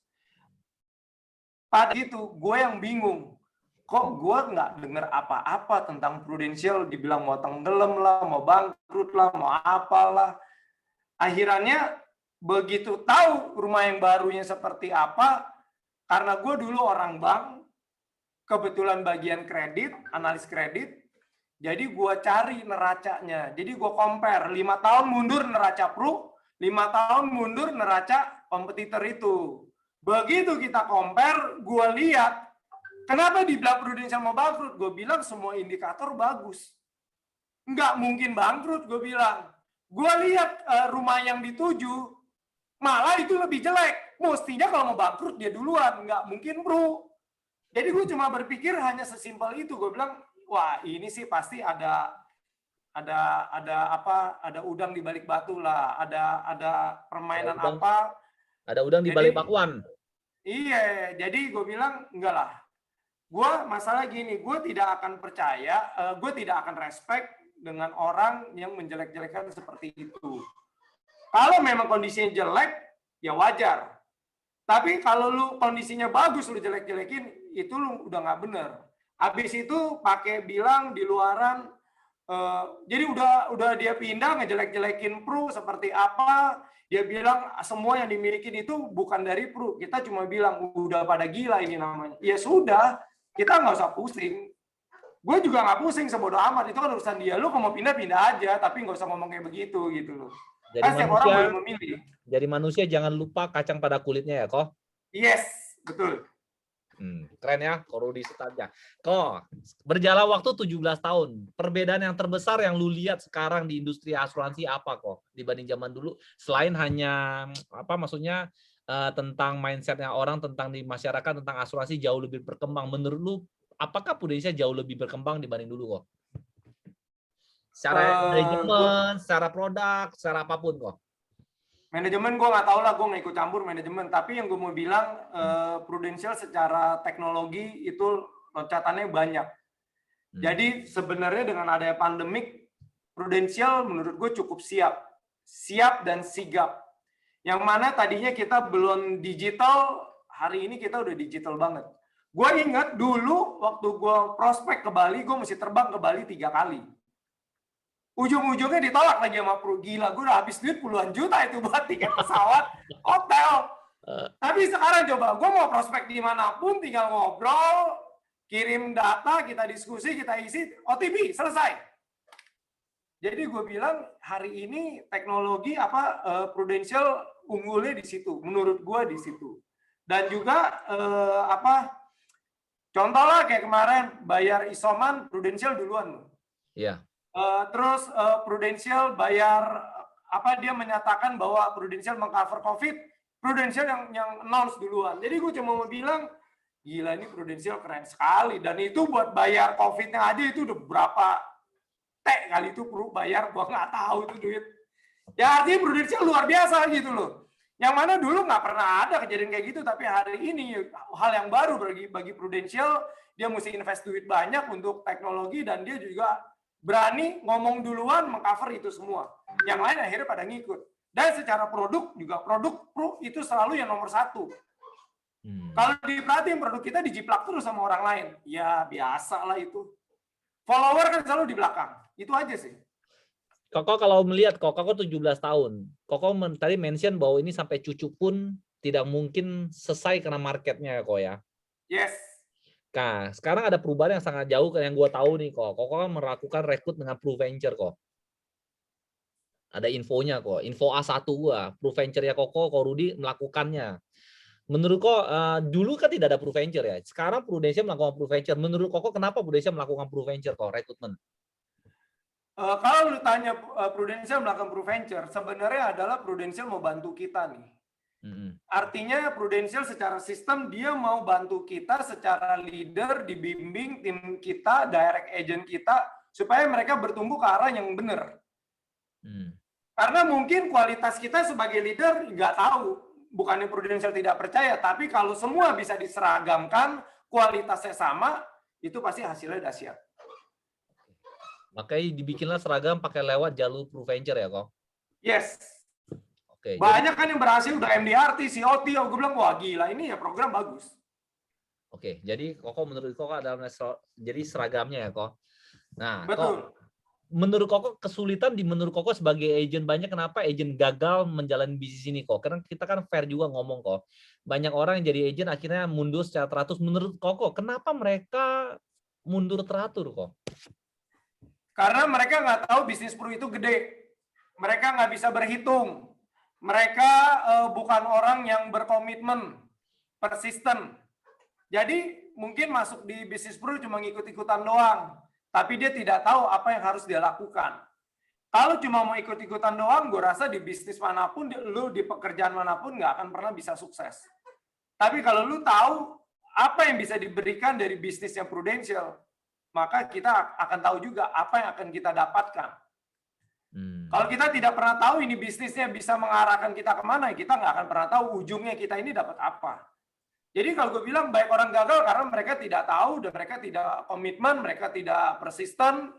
Pada itu gue yang bingung, kok gue nggak dengar apa-apa tentang Prudential, dibilang mau tenggelam lah, mau bangkrut lah, mau apalah. Akhirnya begitu tahu rumah yang barunya seperti apa, karena gue dulu orang bank, kebetulan bagian kredit, analis kredit, jadi gue cari neracanya. Jadi gue compare, 5 tahun mundur neraca Pru, 5 tahun mundur neraca kompetitor itu. Begitu kita compare, gue lihat, kenapa dibilang Prudential mau bangkrut? Gue bilang semua indikator bagus. Nggak mungkin bangkrut, gue bilang. Gue lihat rumah yang dituju, malah itu lebih jelek. Mestinya kalau mau bangkrut dia duluan, nggak mungkin bro. Jadi gue cuma berpikir hanya sesimpel itu. Gue bilang, wah ini sih pasti ada udang di balik batu lah, ada permainan apa. Ada udang di balik bakwan. Iya, jadi gue bilang enggak lah. Gue masalah gini, gue tidak akan percaya, gue tidak akan respect dengan orang yang menjelek-jelekan seperti itu. Kalau memang kondisinya jelek, ya wajar. Tapi kalau lu kondisinya bagus, lu jelek-jelekin, itu lu udah nggak bener. Habis itu pakai bilang di luaran, Jadi udah dia pindah ngejelek-jelekin Pru seperti apa, dia bilang semua yang dimiliki itu bukan dari Pru. Kita cuma bilang udah pada gila ini namanya. Ya sudah, kita nggak usah pusing. Gue juga nggak pusing, sebodoh amat, itu kan urusan dia. Lu kalau mau pindah aja, tapi nggak usah ngomong kayak begitu gitu loh. Jadi Kan setiap orang boleh memilih. Jadi manusia jangan lupa kacang pada kulitnya ya, Ko. Yes, betul. Keren ya, Ko Rudi Sutardja. Ko, berjalan waktu 17 tahun. Perbedaan yang terbesar yang lu lihat sekarang di industri asuransi apa, Ko? Dibanding zaman dulu, selain hanya maksudnya tentang mindsetnya orang, tentang di masyarakat, tentang asuransi jauh lebih berkembang. Menurut lu, apakah Prudential jauh lebih berkembang dibanding dulu, Ko? Secara manajemen, secara produk, secara apapun, Ko. Manajemen gue nggak tahu lah, gue nggak ikut campur manajemen. Tapi yang gue mau bilang, Prudential secara teknologi itu loncatannya banyak. Jadi sebenarnya dengan adanya pandemik, Prudential menurut gue cukup siap dan sigap. Yang mana tadinya kita belum digital, hari ini kita udah digital banget. Gue ingat dulu waktu gue prospek ke Bali, gue mesti terbang ke Bali 3 kali. Ujung-ujungnya ditolak lagi sama Pru. Gila, gue udah habis duit puluhan juta itu buat tiket pesawat, hotel. Tapi sekarang coba, gue mau prospek dimanapun, tinggal ngobrol, kirim data, kita diskusi, kita isi, OTP, selesai. Jadi gue bilang hari ini teknologi Prudential unggulnya di situ, menurut gue di situ. Dan juga contoh lah kayak kemarin bayar isoman Prudential duluan. Iya. Terus Prudential bayar dia menyatakan bahwa Prudential mengcover COVID, Prudential yang announce duluan. Jadi gue cuma mau bilang, gila ini Prudential keren sekali. Dan itu buat bayar COVID-nya aja itu udah berapa kali itu perlu bayar, gue nggak tahu itu duit. Ya artinya Prudential luar biasa gitu loh. Yang mana dulu nggak pernah ada kejadian kayak gitu, tapi hari ini hal yang baru bagi Prudential, dia mesti invest duit banyak untuk teknologi dan dia juga berani ngomong duluan mengcover itu semua. Yang lain akhirnya pada ngikut. Dan secara produk juga, produk Pru itu selalu yang nomor 1. Kalau diperhatiin produk kita dijiplak terus sama orang lain. Ya biasa lah itu. Follower kan selalu di belakang. Itu aja sih. Koko kalau melihat, Koko 17 tahun. Koko tadi mention bahwa ini sampai cucu pun tidak mungkin selesai karena marketnya, Koko ya. Yes. Nah, sekarang ada perubahan yang sangat jauh yang gue tahu nih, kok. Koko kan melakukan rekrut dengan PruVenture, kok. Ada infonya, kok. Info A1 gua. PruVenture-nya Koko Rudi melakukannya. Menurut kok, dulu kan tidak ada PruVenture ya. Sekarang Prudential melakukan PruVenture. Menurut Koko, kenapa Prudential melakukan PruVenture, kok, rekrutmen? Kalau lu tanya Prudential melakukan PruVenture, sebenarnya adalah Prudential mau bantu kita nih. Artinya Prudential secara sistem dia mau bantu kita secara leader, dibimbing tim kita, direct agent kita supaya mereka bertumbuh ke arah yang benar. Karena mungkin kualitas kita sebagai leader nggak tahu, bukannya Prudential tidak percaya, tapi kalau semua bisa diseragamkan, kualitasnya sama, itu pasti hasilnya dahsyat. Makanya dibikinlah seragam pakai lewat jalur PruVenture ya, kok? Yes. Oke, banyak kan yang berhasil udah MDRT, COT, gue bilang wah gila ini ya program bagus. Oke, jadi Koko menurut Koko adalah jadi seragamnya ya, Kok. Nah, betul. Menurut Koko kesulitan menurut Koko sebagai agent banyak kenapa agent gagal menjalani bisnis ini, Kok? Karena kita kan fair juga ngomong, Kok. Banyak orang yang jadi agent akhirnya mundur secara teratur. Menurut Koko, kenapa mereka mundur teratur, Kok? Karena mereka nggak tahu bisnis Pru itu gede. Mereka nggak bisa berhitung. Mereka bukan orang yang berkomitmen, persisten. Jadi mungkin masuk di bisnis Pru cuma ngikut-ikutan doang. Tapi dia tidak tahu apa yang harus dia lakukan. Kalau cuma mau ikut-ikutan doang, gue rasa di bisnis manapun, lu di pekerjaan manapun nggak akan pernah bisa sukses. Tapi kalau lu tahu apa yang bisa diberikan dari bisnisnya Prudential, maka kita akan tahu juga apa yang akan kita dapatkan. Kalau kita tidak pernah tahu ini bisnisnya bisa mengarahkan kita kemana, kita nggak akan pernah tahu ujungnya kita ini dapat apa. Jadi kalau gue bilang baik orang gagal karena mereka tidak tahu dan mereka tidak komitmen, mereka tidak persisten,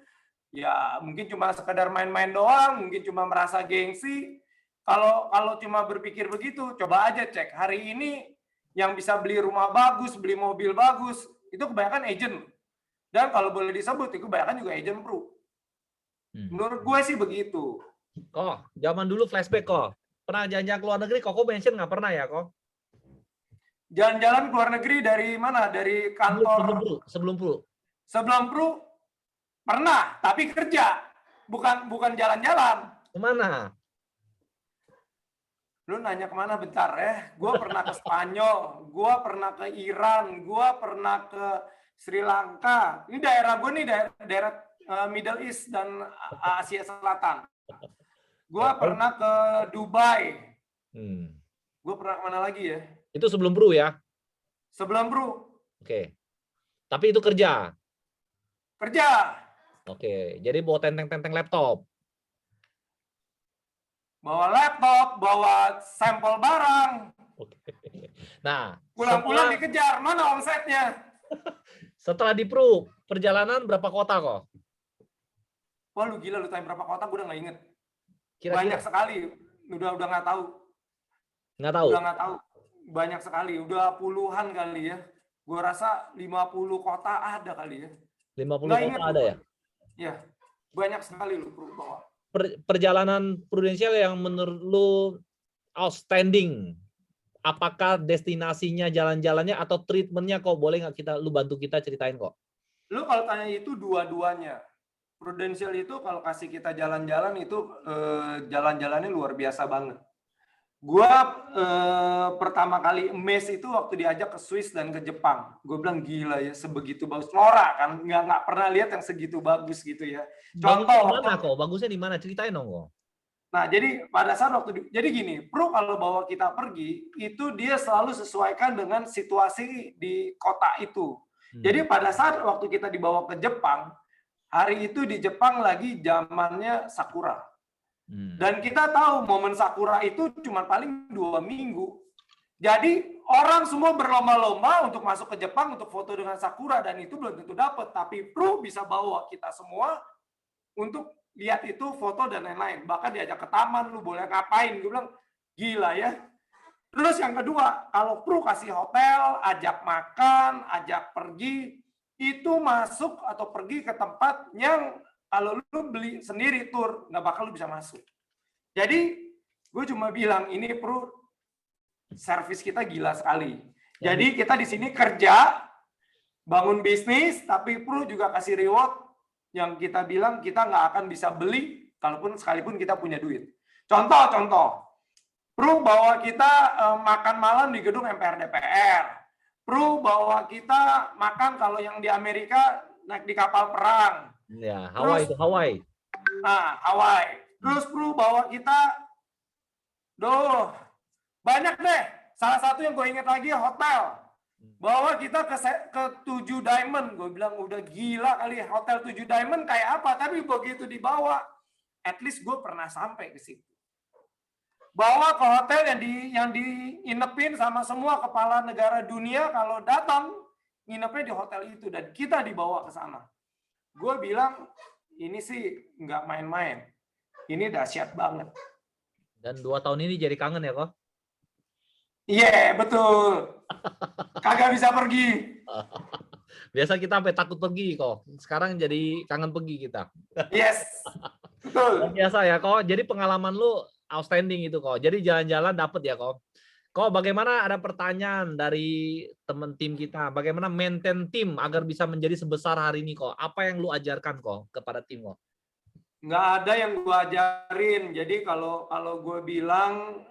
ya mungkin cuma sekedar main-main doang, mungkin cuma merasa gengsi. Kalau cuma berpikir begitu, coba aja cek hari ini yang bisa beli rumah bagus, beli mobil bagus, itu kebanyakan agent. Dan kalau boleh disebut, itu kebanyakan juga agent Pru. Menurut gue sih begitu. Kok, zaman dulu flashback kok. Pernah jalan-jalan ke luar negeri, kok mention nggak pernah ya kok? Jalan-jalan ke luar negeri dari mana? Dari kantor Sebelum Pru. sebelum Pru pernah, tapi kerja, bukan jalan-jalan. Kemana? Lu nanya kemana bentar ya? Gue pernah ke Spanyol, gue pernah ke Iran, gue pernah ke Sri Lanka. Ini daerah gue nih, daerah Middle East dan Asia Selatan. Gue pernah ke Dubai. Gue pernah kemana lagi ya? Itu sebelum Pru ya? Sebelum Pru. Oke. Tapi itu kerja? Kerja. Oke. Jadi bawa tenteng-tenteng laptop? Bawa laptop, bawa sampel barang. Oke. Nah, Pulang-pulang dikejar, mana omsetnya? Setelah di Pru, perjalanan berapa kota kok? Wah lu gila, lu tanya berapa kota, gue udah nggak inget. Kira-kira? Banyak sekali, udah nggak tahu. Nggak tahu? Udah nggak tahu, banyak sekali, udah puluhan kali ya. Gue rasa 50 kota ada kali ya. 50 Nggak kota inget, ada ya? Ya, banyak sekali lu bawa. Perjalanan prudensial yang menurut lu outstanding, apakah destinasinya, jalan-jalannya, atau treatmentnya kok? Boleh nggak lu bantu kita ceritain kok? Lu kalau tanya itu dua-duanya. Prudential itu kalau kasih kita jalan-jalan itu jalan-jalannya luar biasa banget. Gua pertama kali amazed itu waktu diajak ke Swiss dan ke Jepang. Gue bilang gila ya, sebegitu bagus. Norak kan, nggak pernah lihat yang segitu bagus gitu ya. Contoh mana kok? Bagusnya di mana? Ceritain dong kok. Nah, jadi pada saat jadi gini, Pro kalau bawa kita pergi, itu dia selalu sesuaikan dengan situasi di kota itu. Jadi pada saat waktu kita dibawa ke Jepang, hari itu di Jepang lagi zamannya Sakura. Dan kita tahu momen Sakura itu cuma paling 2 minggu. Jadi orang semua berlomba-lomba untuk masuk ke Jepang untuk foto dengan Sakura, dan itu belum tentu dapat. Tapi Pro bisa bawa kita semua untuk lihat itu, foto dan lain-lain. Bahkan diajak ke taman, lu boleh ngapain. Gue bilang, gila ya. Terus yang kedua, kalau Pro kasih hotel, ajak makan, ajak pergi, itu masuk atau pergi ke tempat yang kalau lu beli sendiri tur, nggak bakal lu bisa masuk. Jadi, gue cuma bilang, ini Pro, servis kita gila sekali. Jadi kita di sini kerja, bangun bisnis, tapi Pro juga kasih reward yang kita bilang kita nggak akan bisa beli sekalipun kita punya duit. Contoh, Pro bawa kita makan malam di gedung MPR DPR. Pro bawa kita makan kalau yang di Amerika naik di kapal perang. Ya, Hawaii. Nah, Hawaii. Terus Pro bawa kita, banyak deh. Salah satu yang gue ingat lagi hotel. Bawa kita ke 7 Diamond. Gue bilang udah gila kali, hotel 7 Diamond kayak apa. Tapi begitu dibawa, at least gue pernah sampai ke situ. Bawa ke hotel yang diinepin sama semua kepala negara dunia, kalau datang nginepnya di hotel itu, dan kita dibawa ke sana. Gue bilang ini sih nggak main-main. Ini dahsyat banget. Dan 2 tahun ini jadi kangen ya kok? Iya, betul. Kagak bisa pergi. Biasa kita sampai takut pergi kok. Sekarang jadi kangen pergi kita. Yes, betul. Biasa ya kok. Jadi pengalaman lu outstanding itu kok. Jadi jalan-jalan dapet ya kok. Kok bagaimana, ada pertanyaan dari teman tim kita. Bagaimana maintain tim agar bisa menjadi sebesar hari ini kok? Apa yang lu ajarkan kok kepada tim kok? Nggak ada yang gue ajarin. Jadi kalau gue bilang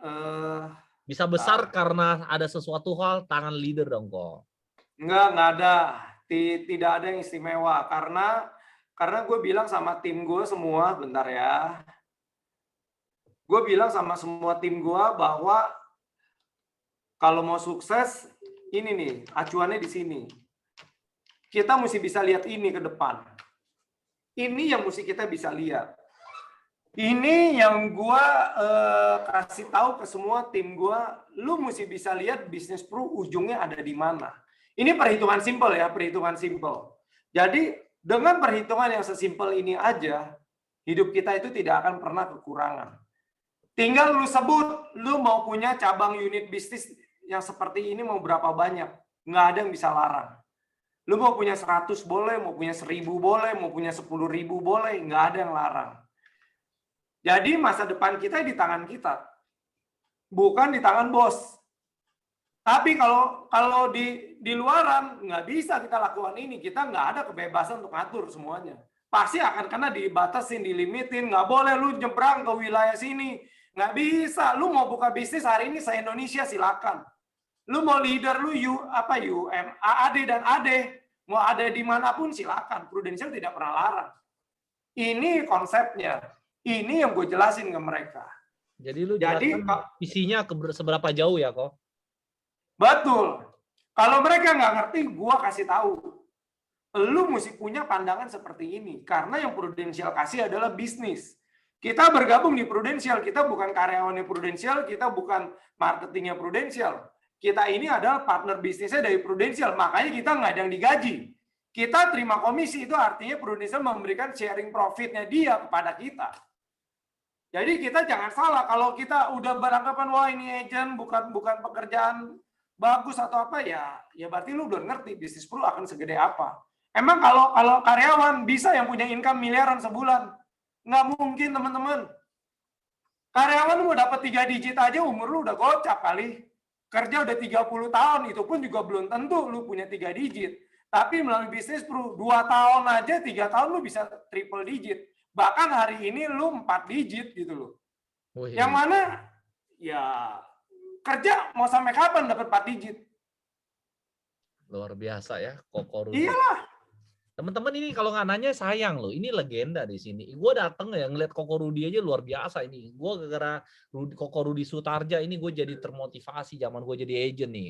bisa besar karena ada sesuatu hal tangan leader dong kok. Nggak ada. Tidak ada yang istimewa. Karena gue bilang sama tim gue semua, bentar ya. Gue bilang sama semua tim gue bahwa kalau mau sukses, ini nih, acuannya di sini. Kita mesti bisa lihat ini ke depan. Ini yang mesti kita bisa lihat. Ini yang gue kasih tahu ke semua tim gue, lu mesti bisa lihat bisnis Pro ujungnya ada di mana. Ini perhitungan simpel ya, perhitungan simpel. Jadi dengan perhitungan yang sesimpel ini aja, hidup kita itu tidak akan pernah kekurangan. Tinggal lu sebut, lu mau punya cabang unit bisnis yang seperti ini mau berapa banyak. Nggak ada yang bisa larang. Lu mau punya 100 boleh, mau punya 1000 boleh, mau punya 10.000 boleh, nggak ada yang larang. Jadi masa depan kita di tangan kita, bukan di tangan bos. Tapi kalau di luaran nggak bisa kita lakukan ini, kita nggak ada kebebasan untuk ngatur semuanya. Pasti akan kena dibatasin, dilimitin, nggak boleh lu nyebrang ke wilayah sini, nggak bisa. Lu mau buka bisnis hari ini se-Indonesia silakan. Lu mau leader lu UM, AAD dan AD, mau ada dimanapun silakan. Prudential tidak pernah larang. Ini konsepnya. Ini yang gue jelasin ke mereka. Jadi lu jelaskan visinya seberapa jauh ya kok? Betul. Kalau mereka nggak ngerti, gue kasih tahu. Lu mesti punya pandangan seperti ini. Karena yang Prudential kasih adalah bisnis. Kita bergabung di Prudential. Kita bukan karyawannya Prudential. Kita bukan marketingnya Prudential. Kita ini adalah partner bisnisnya dari Prudential. Makanya kita nggak ada yang digaji. Kita terima komisi. Itu artinya Prudential memberikan sharing profitnya dia kepada kita. Jadi kita jangan salah. Kalau kita udah beranggapan, wah ini agent bukan pekerjaan bagus atau apa, ya berarti lu udah ngerti bisnis Pro akan segede apa. Emang kalau karyawan bisa yang punya income miliaran sebulan? Nggak mungkin, teman-teman. Karyawan mau dapat 3 digit aja umur lu udah gocap kali. Kerja udah 30 tahun, itu pun juga belum tentu lu punya 3 digit. Tapi melalui bisnis Pro, 2 tahun aja, 3 tahun lu bisa triple digit. Bahkan hari ini lu 4 digit gitu loh. Yang mana, ya kerja mau sampai kapan dapat 4 digit? Luar biasa ya, Koko Rudi. Iyalah. Teman-teman ini kalau nggak nanya sayang loh, ini legenda di sini. Gue dateng ya ngeliat Koko Rudi aja luar biasa ini. Gue gara-gara Koko Rudi Sutarja ini gue jadi termotivasi zaman gue jadi agent nih.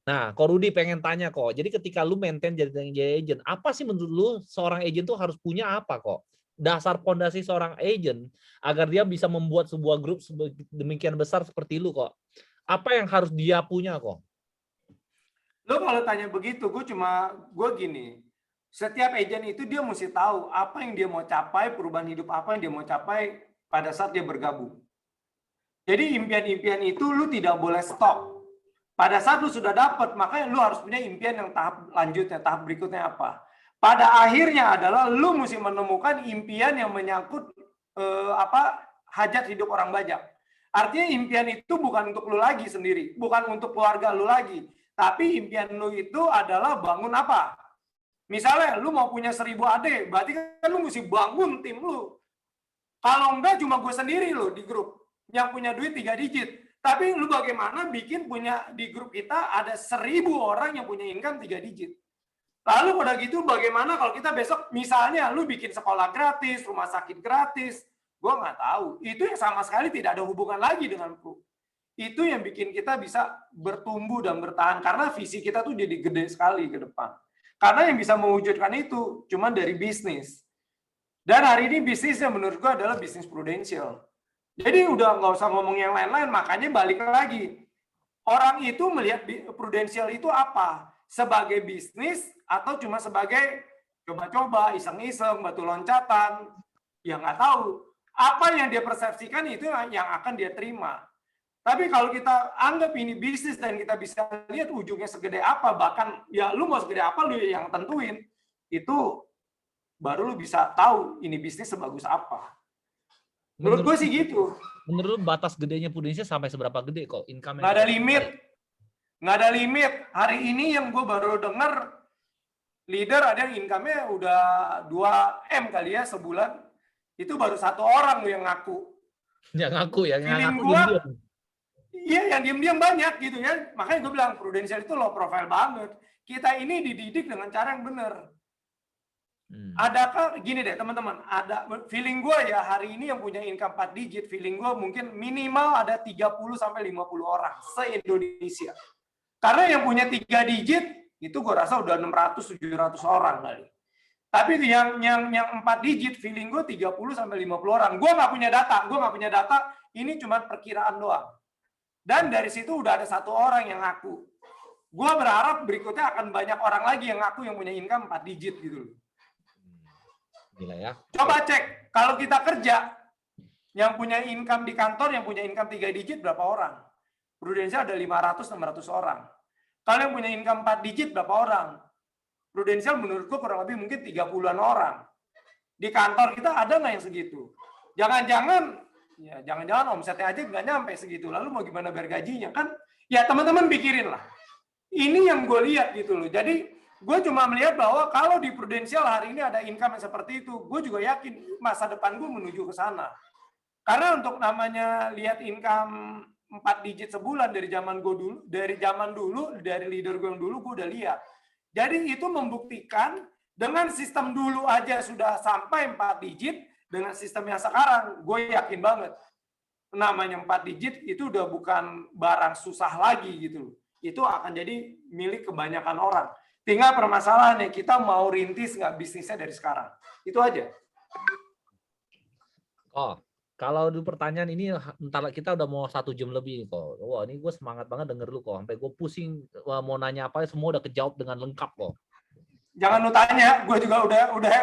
Nah, Kok Rudi pengen tanya kok. Jadi ketika lu maintain jadi agent, apa sih menurut lu seorang agent tuh harus punya apa kok? Dasar pondasi seorang agent agar dia bisa membuat sebuah grup demikian besar seperti lu kok. Apa yang harus dia punya kok? Lo kalau tanya begitu, gue gini. Setiap agent itu dia mesti tahu apa yang dia mau capai, perubahan hidup apa yang dia mau capai pada saat dia bergabung. Jadi impian-impian itu lu tidak boleh stop. Pada saat lu sudah dapat, makanya lu harus punya impian yang tahap lanjutnya, tahap berikutnya apa. Pada akhirnya adalah lu mesti menemukan impian yang menyangkut hajat hidup orang banyak. Artinya impian itu bukan untuk lu lagi sendiri, bukan untuk keluarga lu lagi, tapi impian lu itu adalah bangun apa? Misalnya lu mau punya 1000 AD, berarti kan lu mesti bangun tim lu. Kalau enggak cuma gue sendiri lu di grup yang punya duit 3 digit. Tapi lu bagaimana bikin punya di grup kita ada 1000 orang yang punya income 3 digit. Lalu pada gitu bagaimana kalau kita besok misalnya lu bikin sekolah gratis, rumah sakit gratis, gue nggak tahu. Itu yang sama sekali tidak ada hubungan lagi dengan Pro. Itu yang bikin kita bisa bertumbuh dan bertahan karena visi kita tuh jadi gede sekali ke depan. Karena yang bisa mewujudkan itu cuma dari bisnis. Dan hari ini bisnisnya menurut gue adalah bisnis Prudential. Jadi udah nggak usah ngomong yang lain-lain, makanya balik lagi. Orang itu melihat Prudential itu apa? Sebagai bisnis atau cuma sebagai coba-coba, iseng-iseng, batu loncatan. Ya nggak tahu. Apa yang dia persepsikan itu yang akan dia terima. Tapi kalau kita anggap ini bisnis dan kita bisa lihat ujungnya segede apa, bahkan ya lu mau segede apa lu yang tentuin, itu baru lu bisa tahu ini bisnis sebagus apa. Menurut gue sih gitu. Menurut lu batas gedenya Prudential sampai seberapa gede kok income? Nggak ada limit. Nggak ada limit. Hari ini yang gue baru dengar, leader ada yang income-nya udah 2M kali ya sebulan. Itu baru 1 orang yang ngaku. Yang ngaku ya, yang ngaku diem. Iya, yang diam-diam banyak gitu ya. Makanya gue bilang Prudential itu low profile banget. Kita ini dididik dengan cara yang benar. Adakah gini deh teman-teman, ada feeling gue ya hari ini yang punya income 4 digit, feeling gue mungkin minimal ada 30 sampai 50 orang se-Indonesia. Karena yang punya 3 digit itu gue rasa udah 600 700 orang kali. Tapi yang 4 digit feeling gue 30 sampai 50 orang. Gue nggak punya data, ini cuma perkiraan doang. Dan dari situ udah ada 1 orang yang ngaku. Gue berharap berikutnya akan banyak orang lagi yang ngaku yang punya income 4 digit gitu loh. Gila ya. Coba cek, kalau kita kerja, yang punya income di kantor, yang punya income 3 digit berapa orang? Prudential ada 500-600 orang. Kalau yang punya income 4 digit berapa orang? Prudensial menurut gue kurang lebih mungkin 30-an orang. Di kantor kita ada nggak yang segitu? Jangan-jangan omsetnya aja nggak nyampe segitu. Lalu mau gimana bayar gajinya kan? Ya teman-teman pikirin lah. Ini yang gue lihat gitu loh. Jadi gue cuma melihat bahwa kalau di Prudensial hari ini ada income yang seperti itu, gue juga yakin masa depan gue menuju ke sana. Karena untuk namanya lihat income 4 digit sebulan dari zaman dulu, dari leader gue yang dulu gue udah lihat. Jadi itu membuktikan dengan sistem dulu aja sudah sampai 4 digit, dengan sistem yang sekarang gue yakin banget namanya 4 digit itu udah bukan barang susah lagi gitu. Itu akan jadi milik kebanyakan orang. Tinggal permasalahannya kita mau rintis nggak bisnisnya dari sekarang. Itu aja. Oh, kalau di pertanyaan ini entar kita udah mau 1 jam lebih nih kok. Wah, ini gue semangat banget denger lu kok. Sampai gue pusing mau nanya apa semua udah kejawab dengan lengkap kok. Jangan lu tanya, gue juga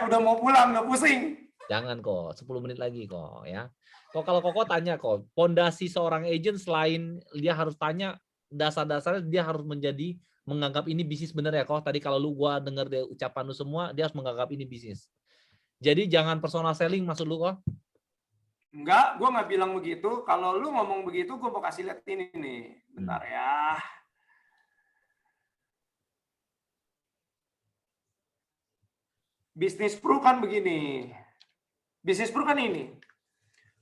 udah mau pulang, nggak pusing. Jangan kok, 10 menit lagi kok ya. Kok kalau Koko tanya kok, pondasi seorang agent selain dia harus tanya dasar-dasarnya, dia harus menganggap ini bisnis bener ya kok. Tadi kalau gua denger dari ucapan lu semua, dia harus menganggap ini bisnis. Jadi jangan personal selling maksud lu kok? Enggak, gue nggak bilang begitu. Kalau lu ngomong begitu, gue mau kasih lihat ini nih. Bentar ya. Bisnis pro kan begini. Bisnis pro kan ini.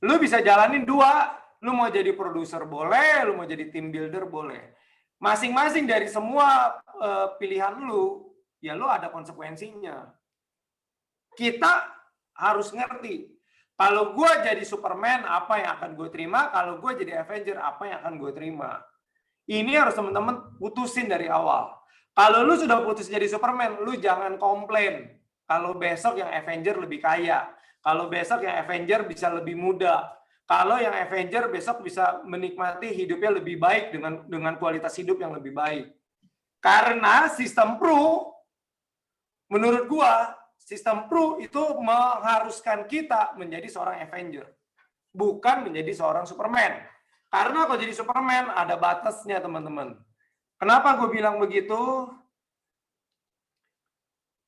Lu bisa jalanin 2. Lu mau jadi produser boleh, lu mau jadi team builder boleh. Masing-masing dari semua pilihan lu, ya lu ada konsekuensinya. Kita harus ngerti. Kalau gue jadi Superman, apa yang akan gue terima? Kalau gue jadi Avenger, apa yang akan gue terima? Ini harus teman-teman putusin dari awal. Kalau lu sudah putus jadi Superman, lu jangan komplain. Kalau besok yang Avenger lebih kaya. Kalau besok yang Avenger bisa lebih muda. Kalau yang Avenger besok bisa menikmati hidupnya lebih baik dengan kualitas hidup yang lebih baik. Karena sistem pro, menurut gua, sistem pro itu mengharuskan kita menjadi seorang Avenger, bukan menjadi seorang Superman. Karena kalau jadi Superman ada batasnya, teman-teman. Kenapa gue bilang begitu?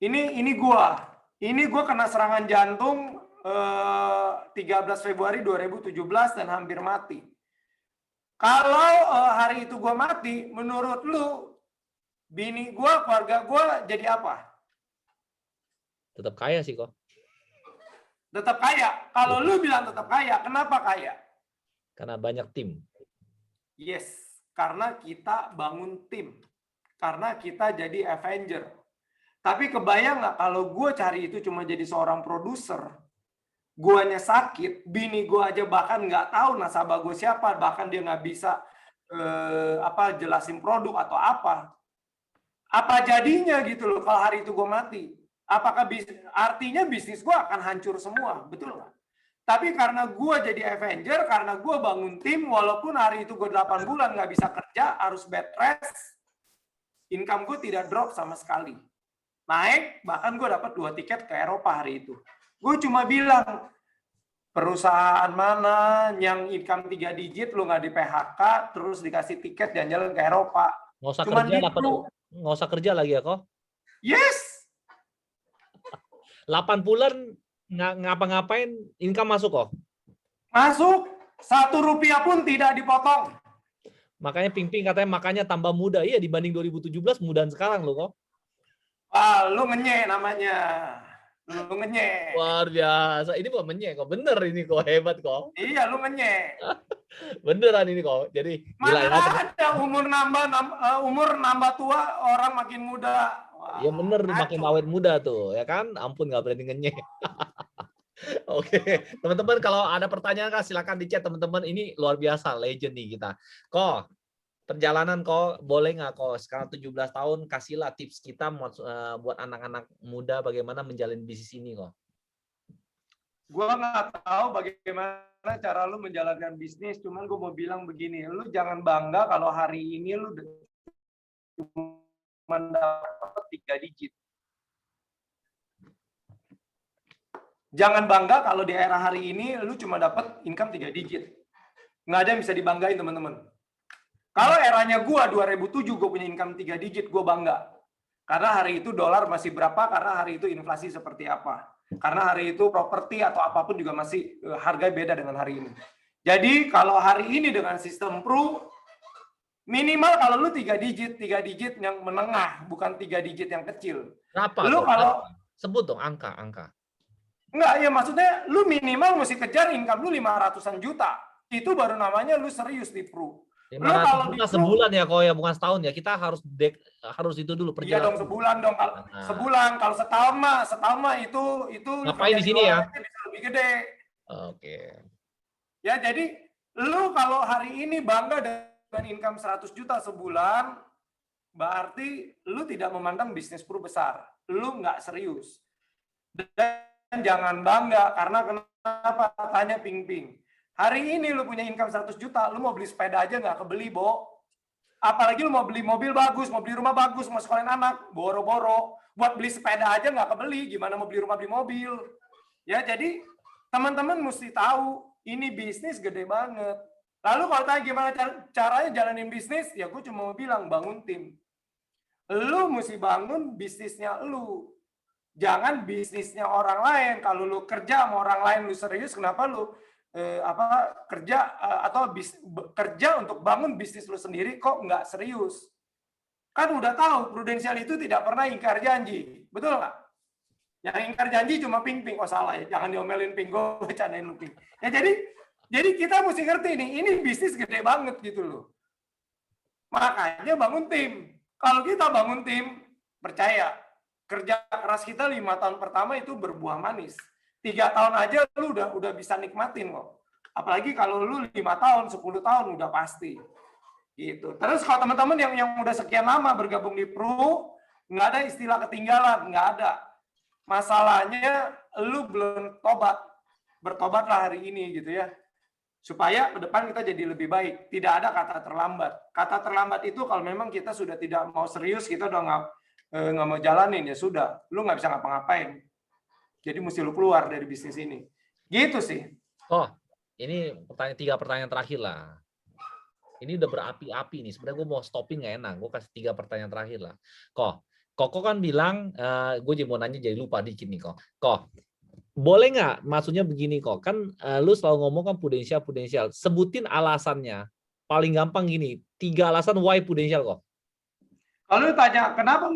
Ini gue kena serangan jantung 13 Februari 2017 dan hampir mati. Kalau hari itu gue mati, menurut lu, bini gue, keluarga gue jadi apa? Tetap kaya sih kok. Tetap kaya. Kalau lu bilang tetap kaya, kenapa kaya? Karena banyak tim. Yes, karena kita bangun tim. Karena kita jadi Avenger. Tapi kebayang nggak kalau gue cari itu cuma jadi seorang produser, guanya sakit, bini gue aja bahkan nggak tahu nasabah gue siapa, bahkan dia nggak bisa jelasin produk atau apa. Apa jadinya gitu loh kalau hari itu gue mati? Apakah artinya bisnis gue akan hancur semua, betul nggak? Tapi karena gue jadi Avenger, karena gue bangun tim, walaupun hari itu gue 8 bulan nggak bisa kerja, harus bed rest, income gue tidak drop sama sekali. Naik, bahkan gue dapat 2 tiket ke Eropa hari itu. Gue cuma bilang, perusahaan mana yang income 3 digit, lu nggak di PHK, terus dikasih tiket jalan-jalan ke Eropa. Nggak usah Cuman kerja, nggak usah kerja lagi ya kok? Yes! 8 bulan nggak ngapa-ngapain, income masuk kok? Masuk, 1 rupiah pun tidak dipotong. Makanya Ping-Ping katanya makanya tambah muda. Iya, dibanding 2017 mudaan sekarang lo kok. Ah, lu ngenyek namanya. Lu ngenyek. Luar biasa. Ini kok menyek kok. Bener ini kok. Hebat kok. Iya, lu ngenyek. Beneran ini kok. Jadi gila ya. Mana ada umur nambah tua, orang makin muda. Wah, ya bener, makin awet muda tuh. Ya kan? Ampun, nggak berani ngenyek. Oke, teman-teman kalau ada pertanyaan silakan di chat teman-teman. Ini luar biasa, legend nih kita. Kok perjalanan kok boleh nggak kok sekarang 17 tahun kasihlah tips kita buat anak-anak muda bagaimana menjalin bisnis ini kok. Gua nggak tahu bagaimana cara lu menjalankan bisnis, cuman gue mau bilang begini, lu jangan bangga kalau hari ini lu cuma dapat 3 digit. Jangan bangga kalau di era hari ini lu cuma dapat income 3 digit. Nggak ada yang bisa dibanggain, teman-teman. Kalau eranya gua 2007 gue punya income 3 digit, gue bangga. Karena hari itu dolar masih berapa, karena hari itu inflasi seperti apa. Karena hari itu properti atau apapun juga masih harga beda dengan hari ini. Jadi kalau hari ini dengan sistem Pru, minimal kalau lu 3 digit yang menengah, bukan 3 digit yang kecil. Berapa Lu tuh? kalau Sebut dong angka. enggak, ya maksudnya lu minimal mesti kejar income lu 500-an juta. Itu baru namanya lu serius di Pru. Lu 500 kalau di juta Pru, sebulan ya kok ya, bukan setahun ya. Kita harus itu dulu iya dong perjalanan. sebulan dong. Kalau Nah. sebulan, kalau setahun mah itu lu Ngapain kerja di sini luar ya? negeri bisa lebih gede. Oke. Ya jadi lu kalau hari ini bangga dengan income 100 juta sebulan, berarti lu tidak memandang bisnis Pru besar. Lu nggak serius. Dan jangan bangga karena kenapa? Tanya Ping. Hari ini lu punya income 100 juta, lu mau beli sepeda aja nggak kebeli, Bo. Apalagi lu mau beli mobil bagus, mau beli rumah bagus, mau sekolahin anak, boro-boro. Buat beli sepeda aja nggak kebeli, gimana mau beli rumah, beli mobil. Ya, jadi teman-teman mesti tahu, ini bisnis gede banget. Lalu kalau tanya gimana caranya jalanin bisnis, ya gue cuma mau bilang, bangun tim. Lu mesti bangun bisnisnya lu. Jangan bisnisnya orang lain. Kalau lu kerja sama orang lain, lu serius, kenapa lu kerja atau kerja untuk bangun bisnis lu sendiri kok nggak serius? Kan udah tahu Prudensial itu tidak pernah ingkar janji, betul nggak? Yang ingkar janji cuma Ping. Oh salah ya, jangan diomelin Ping, gue bercandain lu Ping. Ya jadi kita mesti ngerti nih, ini bisnis gede banget gitu loh. Makanya bangun tim. Kalau kita bangun tim, percaya kerja keras kita 5 tahun pertama itu berbuah manis. 3 tahun aja lu udah bisa nikmatin kok. Apalagi kalau lu 5 tahun, 10 tahun udah pasti. Gitu. Terus kalau teman-teman yang udah sekian lama bergabung di Pru, nggak ada istilah ketinggalan, nggak ada. Masalahnya lu belum tobat. Bertobatlah hari ini gitu ya. Supaya ke depan kita jadi lebih baik. Tidak ada kata terlambat. Kata terlambat itu kalau memang kita sudah tidak mau serius, kita udah nggak mau jalanin, ya sudah. Lu nggak bisa ngapa-ngapain. Jadi mesti lu keluar dari bisnis ini. Gitu sih. Oh, ini 3 pertanyaan terakhir lah. Ini udah berapi-api nih. Sebenarnya gue mau stopping nggak enak. Gue kasih 3 pertanyaan terakhir lah. Koko kan bilang, gue jadi mau nanya jadi lupa dikit nih Kok, boleh nggak? Maksudnya begini kan lu selalu ngomong kan prudensial. Sebutin alasannya. Paling gampang gini, 3 alasan why prudensial kok. Kalau tanya kenapa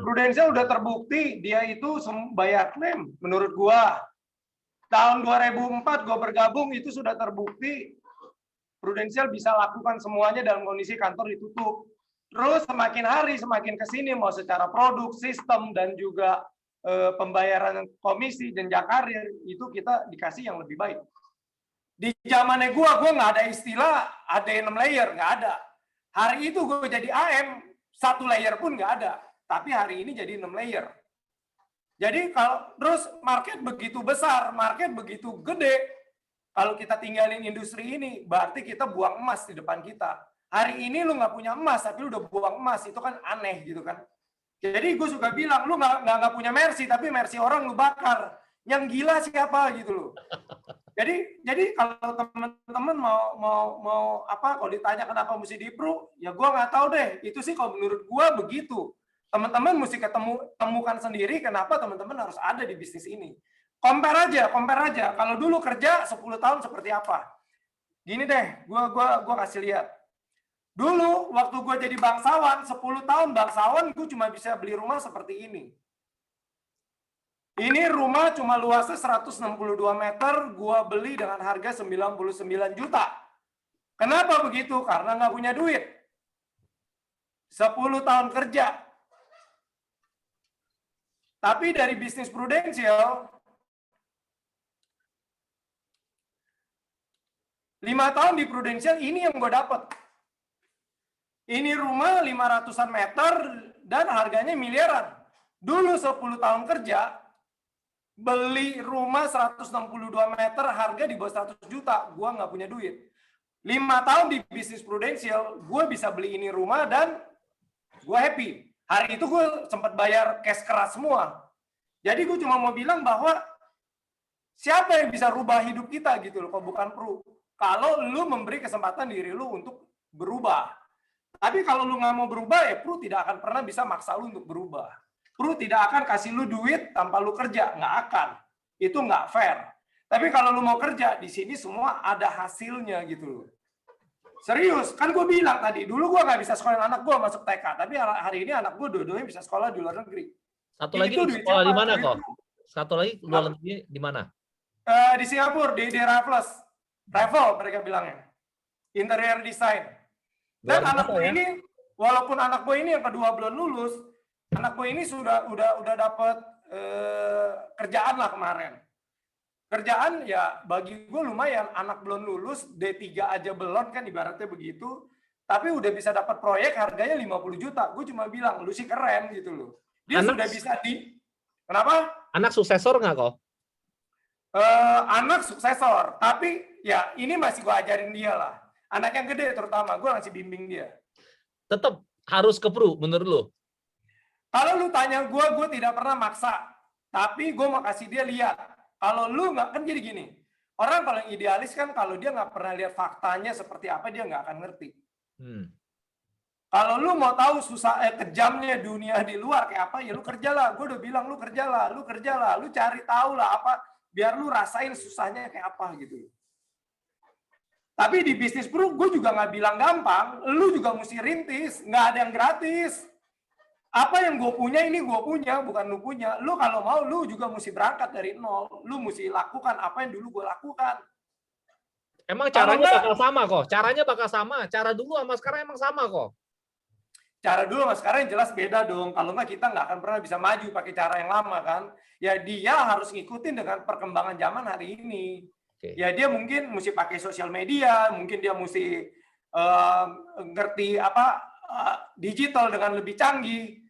Prudensial udah terbukti dia itu bayar klaim menurut gua. Tahun 2004 gua bergabung itu sudah terbukti Prudensial bisa lakukan semuanya dalam kondisi kantor ditutup. Terus semakin hari semakin kesini mau secara produk, sistem dan juga pembayaran komisi jenjang karir itu kita dikasih yang lebih baik. Di zamannya gua nggak ada istilah ada 6 layer, nggak ada. Hari itu gua jadi AM 1 layer pun nggak ada, tapi hari ini jadi 6 layer. Jadi kalau terus market begitu besar, market begitu gede, kalau kita tinggalin industri ini, berarti kita buang emas di depan kita. Hari ini lu nggak punya emas, tapi lu udah buang emas, itu kan aneh gitu kan. Jadi gue suka bilang, lu nggak punya Mercy, tapi Mercy orang lu bakar. Yang gila siapa gitu loh. Jadi kalau teman-teman mau apa, kalau ditanya kenapa mesti di Pru, ya gue nggak tahu deh. Itu sih kalau menurut gue begitu. Teman-teman mesti temukan sendiri kenapa teman-teman harus ada di bisnis ini. Compare aja. Kalau dulu kerja 10 tahun seperti apa? Gini deh, gue kasih lihat. Dulu waktu gue jadi bangsawan, 10 tahun bangsawan gue cuma bisa beli rumah seperti ini. Ini rumah cuma luasnya 162 meter, gua beli dengan harga 99 juta. Kenapa begitu? Karena nggak punya duit. 10 tahun kerja. Tapi dari bisnis Prudensial, 5 tahun di Prudensial, ini yang gue dapat. Ini rumah 500-an meter dan harganya miliaran. Dulu 10 tahun kerja, beli rumah 162 meter, harga di bawah 100 juta, gue nggak punya duit. 5 tahun di bisnis Prudensial, gue bisa beli ini rumah dan gue happy. Hari itu gue sempat bayar cash keras semua. Jadi gue cuma mau bilang bahwa siapa yang bisa rubah hidup kita gitu loh, kalau bukan Pru. Kalau lu memberi kesempatan diri lu untuk berubah. Tapi kalau lu nggak mau berubah, ya Pru tidak akan pernah bisa maksa lu untuk berubah. Pru tidak akan kasih lu duit tanpa lu kerja, nggak akan. Itu nggak fair. Tapi kalau lu mau kerja, di sini semua ada hasilnya gitu loh. Serius, kan gue bilang tadi, dulu gue nggak bisa sekolah anak gue masuk TK, tapi hari ini anak gue dua-duanya bisa sekolah di luar negeri. Satu lagi Itu duit sekolah di siapa? mana Duit kok? lu. Satu lagi luar negeri di mana? Di Singapura, di Raffles. Travel mereka bilangnya. Interior design. Dan Luar anak biasa, gue ya. ini, walaupun anak gue ini yang kedua belum lulus, anak gue ini udah dapat kerjaan lah kemarin. Kerjaan ya bagi gue lumayan, anak belum lulus, D3 aja belum kan ibaratnya begitu, tapi udah bisa dapat proyek harganya 50 juta. Gue cuma bilang, lu sih keren gitu loh. Dia sudah bisa kenapa? Anak suksesor nggak kok? Anak suksesor, tapi ya ini masih gue ajarin dia lah. Anak yang gede terutama, gue masih bimbing dia. Tetap harus ke Pru menurut lu? Kalau lu tanya gue tidak pernah maksa. Tapi gue mau kasih dia lihat. Kalau lu nggak, kan jadi gini. Orang paling idealis kan kalau dia nggak pernah lihat faktanya seperti apa, dia nggak akan ngerti. Kalau lu mau tahu kejamnya dunia di luar kayak apa, ya lu kerjalah. Gue udah bilang lu kerjalah, lu cari tahu lah apa, biar lu rasain susahnya kayak apa gitu. Tapi di bisnis Pru, gue juga nggak bilang gampang. Lu juga mesti rintis, nggak ada yang gratis. Apa yang gue punya ini gue punya, bukan lu punya. Lu kalau mau, lu juga mesti berangkat dari nol. Lu mesti lakukan apa yang dulu gue lakukan. Emang caranya bakal sama kok? Caranya bakal sama. Cara dulu sama sekarang emang sama kok? Cara dulu sama sekarang jelas beda dong. Kalau nggak kita nggak akan pernah bisa maju pakai cara yang lama kan. Ya dia harus ngikutin dengan perkembangan zaman hari ini. Ya dia mungkin mesti pakai sosial media, mungkin dia mesti ngerti apa digital dengan lebih canggih.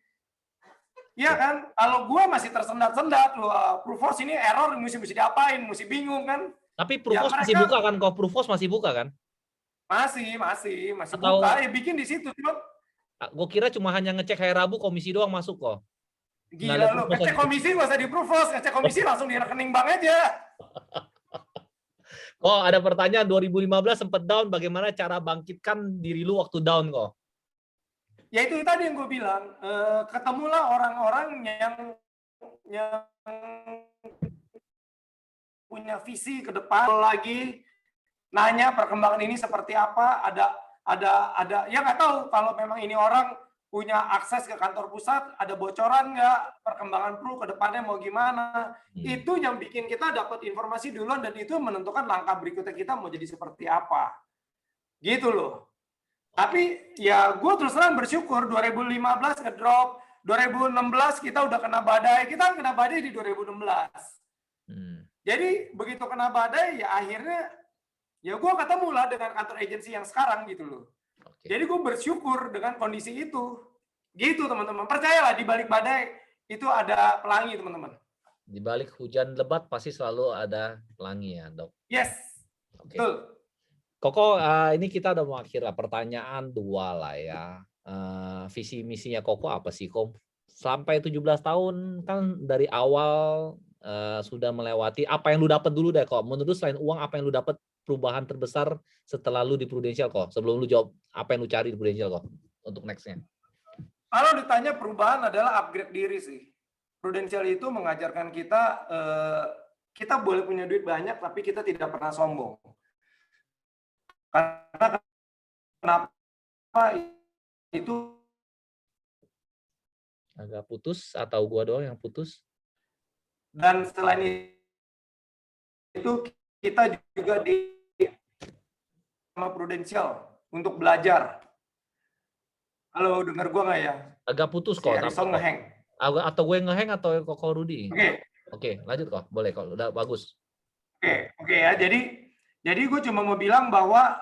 Iya kan? Kalau gue masih tersendat-sendat, Proofos ini error, mesti diapain, mesti bingung kan? Tapi Proofos ya, masih buka kan? Kok Proofos masih buka kan? Masih buka. Ya bikin di situ. Gue kira cuma hanya ngecek hari Rabu komisi doang masuk kok. Gila lu, ngecek komisi nggak usah di Proofos, ngecek komisi langsung di rekening bank aja. Oh, ada pertanyaan 2015 sempat down, bagaimana cara bangkitkan diri lu waktu down kok? Ya itu tadi yang gue bilang, ketemulah orang-orang yang punya visi ke depan lagi, nanya perkembangan ini seperti apa, ada ya nggak tahu kalau memang ini orang punya akses ke kantor pusat, ada bocoran nggak, perkembangan Pru ke depannya mau gimana. Itu yang bikin kita dapat informasi duluan dan itu menentukan langkah berikutnya kita mau jadi seperti apa. Gitu loh. Tapi ya gue terus terang bersyukur 2015 ngedrop, 2016 kita udah kena badai, kita kena badai di 2016. Jadi begitu kena badai ya akhirnya ya gue ketemu lah dengan kantor agensi yang sekarang gitu loh. Jadi gue bersyukur dengan kondisi itu. Gitu teman-teman. Percayalah di balik badai itu ada pelangi teman-teman. Di balik hujan lebat pasti selalu ada pelangi ya dok? Yes. Betul. Koko, ini kita udah mau akhir lah. Pertanyaan 2 lah ya. Visi misinya Koko apa sih Kom? Sampai 17 tahun kan dari awal sudah melewati. Apa yang lu dapat dulu deh kok? Menurut lu selain uang apa yang lu dapat perubahan terbesar setelah lu di Prudential kok? Sebelum lu jawab apa yang lu cari di Prudential kok untuk nextnya? Kalau ditanya perubahan adalah upgrade diri sih. Prudential itu mengajarkan kita kita boleh punya duit banyak tapi kita tidak pernah sombong. Karena kenapa itu agak putus atau gua doang yang putus? Dan selain itu kita juga di sama Prudential untuk belajar. Halo, dengar gua nggak ya? Agak putus kok. Ngehang. Atau gue ngehang atau Koko Rudi? Oke, lanjut kok. Boleh kok. Udah bagus. Oke ya. Jadi gue cuma mau bilang bahwa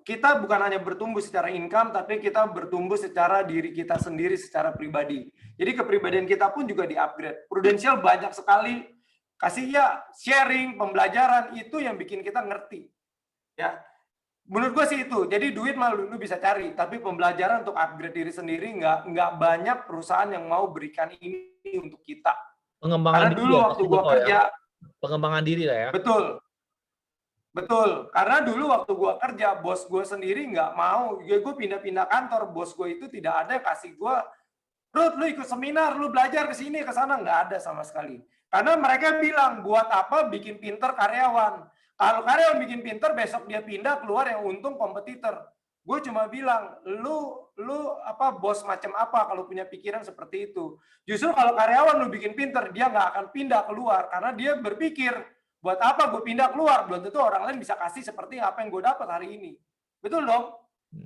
kita bukan hanya bertumbuh secara income, tapi kita bertumbuh secara diri kita sendiri, secara pribadi. Jadi kepribadian kita pun juga di-upgrade. Prudential banyak sekali kasih ya sharing, pembelajaran, itu yang bikin kita ngerti. Ya, menurut gue sih itu. Jadi duit mah lu bisa cari, tapi pembelajaran untuk upgrade diri sendiri nggak banyak perusahaan yang mau berikan ini untuk kita. Pengembangan Karena dulu waktu gue kerja, pengembangan diri lah ya. Betul, karena dulu waktu gue kerja, bos gue sendiri nggak mau, gue pindah-pindah kantor, bos gue itu tidak ada yang kasih gue, Ruth, lu ikut seminar, lu belajar ke sini, ke sana, nggak ada sama sekali. Karena mereka bilang, buat apa bikin pinter karyawan? Kalau karyawan bikin pinter, besok dia pindah, keluar yang untung kompetitor. Gue cuma bilang, lu apa bos macam apa kalau punya pikiran seperti itu. Justru kalau karyawan lu bikin pinter, dia nggak akan pindah keluar, karena dia berpikir, buat apa gue pindah keluar? Belum tentu orang lain bisa kasih seperti apa yang gue dapat hari ini. Betul dong?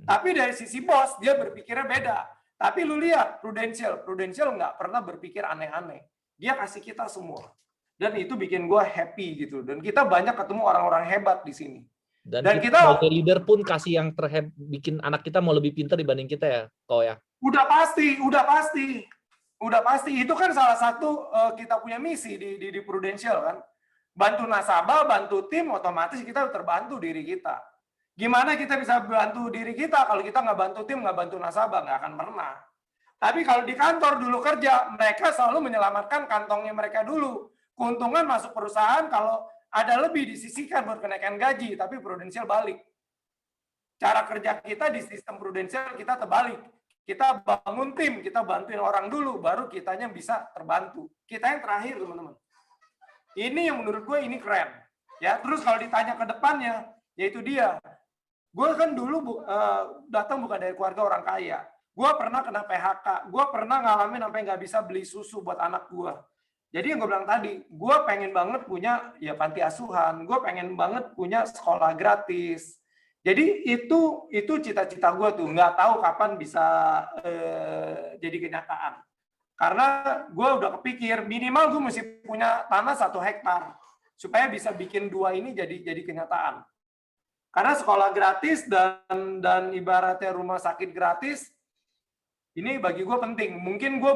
Tapi dari sisi bos, dia berpikirnya beda. Tapi lu lihat, Prudential nggak pernah berpikir aneh-aneh. Dia kasih kita semua. Dan itu bikin gue happy gitu. Dan kita banyak ketemu orang-orang hebat di sini. Dan kita sebagai leader pun kasih yang bikin anak kita mau lebih pintar dibanding kita ya, kok ya? Udah pasti. Itu kan salah satu kita punya misi di Prudential kan. Bantu nasabah, bantu tim, otomatis kita terbantu diri kita. Gimana kita bisa bantu diri kita kalau kita nggak bantu tim, nggak bantu nasabah, nggak akan pernah. Tapi kalau di kantor dulu kerja, mereka selalu menyelamatkan kantongnya mereka dulu. Keuntungan masuk perusahaan kalau ada lebih disisihkan buat kenaikan gaji, tapi Prudential balik. Cara kerja kita di sistem Prudential kita terbalik. Kita bangun tim, kita bantuin orang dulu, baru kitanya bisa terbantu. Kita yang terakhir, teman-teman. Ini yang menurut gue ini keren. Ya, terus kalau ditanya ke depannya, yaitu dia. Gue kan dulu datang bukan dari keluarga orang kaya. Gue pernah kena PHK. Gue pernah ngalamin sampai nggak bisa beli susu buat anak gue. Jadi yang gue bilang tadi, gue pengen banget punya ya panti asuhan. Gue pengen banget punya sekolah gratis. Jadi itu cita-cita gue tuh. Nggak tahu kapan bisa jadi kenyataan. Karena gue udah kepikir minimal gue mesti punya tanah 1 hektar supaya bisa bikin 2 ini jadi kenyataan. Karena sekolah gratis dan ibaratnya rumah sakit gratis ini bagi gue penting. Mungkin gue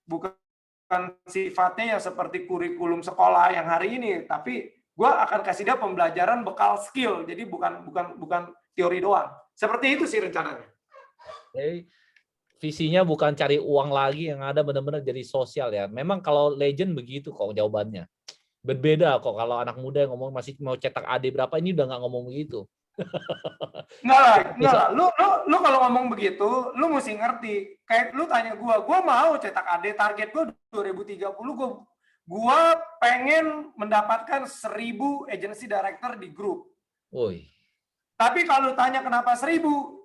bukan sifatnya yang seperti kurikulum sekolah yang hari ini, tapi gue akan kasih dia pembelajaran bekal skill. Jadi bukan teori doang. Seperti itu sih rencananya. Jadi visinya bukan cari uang lagi, yang ada benar-benar jadi sosial ya. Memang kalau legend begitu kok jawabannya. Berbeda kok kalau anak muda yang ngomong masih mau cetak AD berapa, ini udah nggak ngomong begitu. Enggak lah. Lu kalau ngomong begitu, lu mesti ngerti. Kayak lu tanya gue mau cetak AD, target gue 2030, gue pengen mendapatkan 1000 agency director di grup. Woi. Tapi kalau tanya kenapa 1000,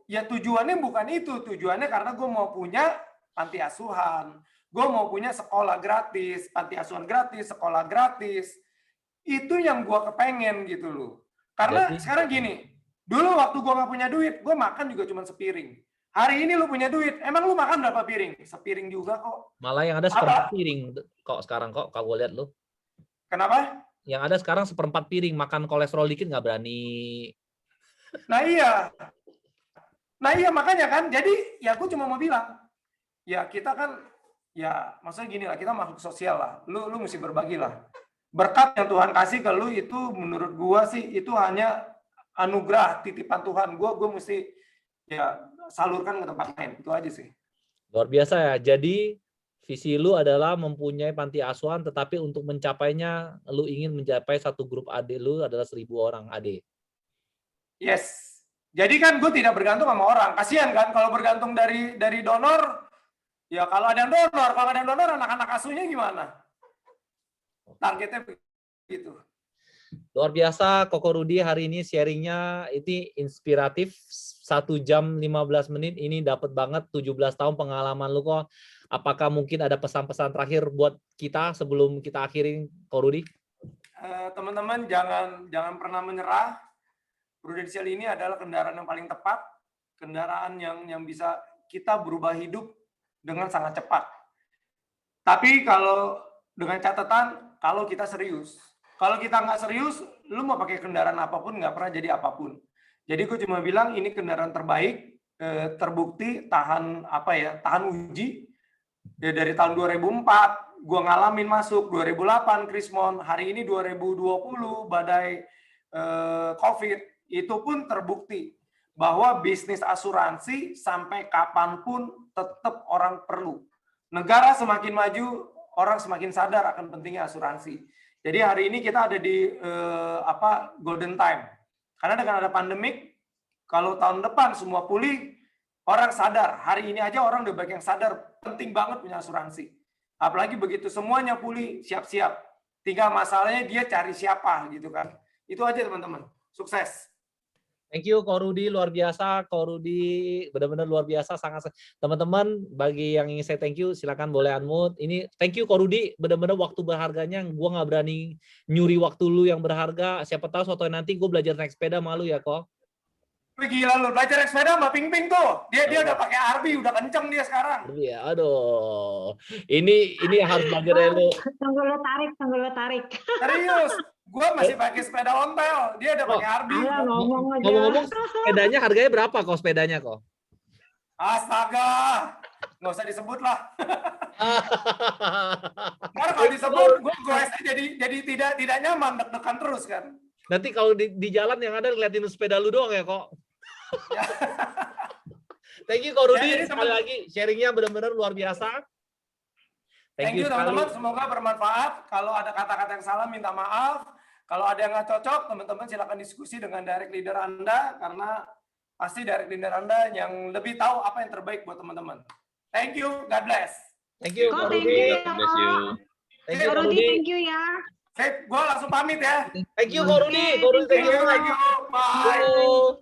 ya tujuannya bukan itu. Tujuannya karena gue mau punya panti asuhan. Gue mau punya sekolah gratis, panti asuhan gratis, sekolah gratis. Itu yang gue kepengen gitu loh. Karena sekarang gini, dulu waktu gue nggak punya duit, gue makan juga cuma sepiring. Hari ini lu punya duit, emang lu makan berapa piring? Sepiring juga kok. Malah yang ada seperempat piring kok sekarang kok, kalau lihat lu. Kenapa? Yang ada sekarang seperempat piring, makan kolesterol dikit nggak berani. Nah iya makanya kan. Jadi ya gue cuma mau bilang, ya kita kan, ya maksudnya gini lah, kita makhluk sosial lah. Lu mesti berbagi lah. Berkat yang Tuhan kasih ke lu itu menurut gue sih itu hanya anugerah titipan Tuhan. Gue mesti ya salurkan ke tempat lain. Itu aja sih. Luar biasa ya. Jadi visi lu adalah mempunyai panti asuhan, tetapi untuk mencapainya lu ingin mencapai satu grup AD lu adalah 1000 orang AD. Yes. Jadi kan gue tidak bergantung sama orang. Kasihan kan kalau bergantung dari donor. Ya kalau ada yang donor, kalau ada yang donor anak-anak asuhnya gimana? Targetnya begitu. Luar biasa Koko Rudi hari ini sharingnya ini inspiratif. 1 jam 15 menit ini dapat banget 17 tahun pengalaman lu kok. Apakah mungkin ada pesan-pesan terakhir buat kita sebelum kita akhirin Koko Rudi? Teman-teman jangan pernah menyerah. Prudential ini adalah kendaraan yang paling tepat, kendaraan yang bisa kita berubah hidup dengan sangat cepat. Tapi kalau dengan catatan, kalau kita serius. Kalau kita nggak serius, lu mau pakai kendaraan apapun nggak pernah jadi apapun. Jadi gue cuma bilang ini kendaraan terbaik, terbukti tahan uji. Ya, dari tahun 2004, gue ngalamin masuk 2008 Krismon, hari ini 2020 badai COVID. Itu pun terbukti bahwa bisnis asuransi sampai kapanpun tetap orang perlu. Negara semakin maju, orang semakin sadar akan pentingnya asuransi. Jadi hari ini kita ada di golden time. Karena dengan ada pandemik, kalau tahun depan semua pulih, orang sadar. Hari ini aja orang udah banyak yang sadar penting banget punya asuransi. Apalagi begitu semuanya pulih, siap-siap. Tinggal masalahnya dia cari siapa gitu kan. Itu aja teman-teman. Sukses. Thank you Ko Rudi, luar biasa. Ko Rudi benar-benar luar biasa, sangat. Teman-teman, bagi yang ingin saya thank you, silakan boleh unmute. Ini thank you Ko Rudi, benar-benar waktu berharganya. Gue nggak berani nyuri waktu lu yang berharga. Siapa tahu suatu nanti gue belajar naik sepeda malu ya Ko. Wih, gila lu, belajar naik sepeda sama Ping Ping tuh. Dia udah pakai RB, udah kenceng dia sekarang. Iya, aduh. Ini harus belajar dari lu. Tunggu lo tarik. Serius, gue masih pakai sepeda ontel. Dia udah pakai RB. Alah, ngomong aja. Ngomong-ngomong, sepedanya harganya berapa kok sepedanya kok? Astaga, nggak usah disebut lah. Karena kalau disebut, gue jadi tidak nyaman, deg-degan terus kan. Nanti kalau di jalan yang ada ngeliatin sepeda lu doang ya kok. Thank you Ko Rudi, jadi sekali lagi sharingnya benar-benar luar biasa. Thank you teman-teman, semoga bermanfaat. Kalau ada kata-kata yang salah, minta maaf. Kalau ada yang nggak cocok, teman-teman silakan diskusi dengan direct leader Anda, karena pasti direct leader Anda yang lebih tahu apa yang terbaik buat teman-teman. Thank you, God bless. Thank you Ko, Ko thank Rudi. you ya. Bless you. Thank you Ko Ko Rudi, Rudi. thank you ya. Gue langsung pamit ya. Thank you Ko Rudi. Ko Rudi, thank you. Thank you. Bye. Halo.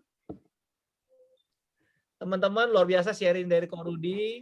Teman-teman, luar biasa sharing dari Ko Rudi.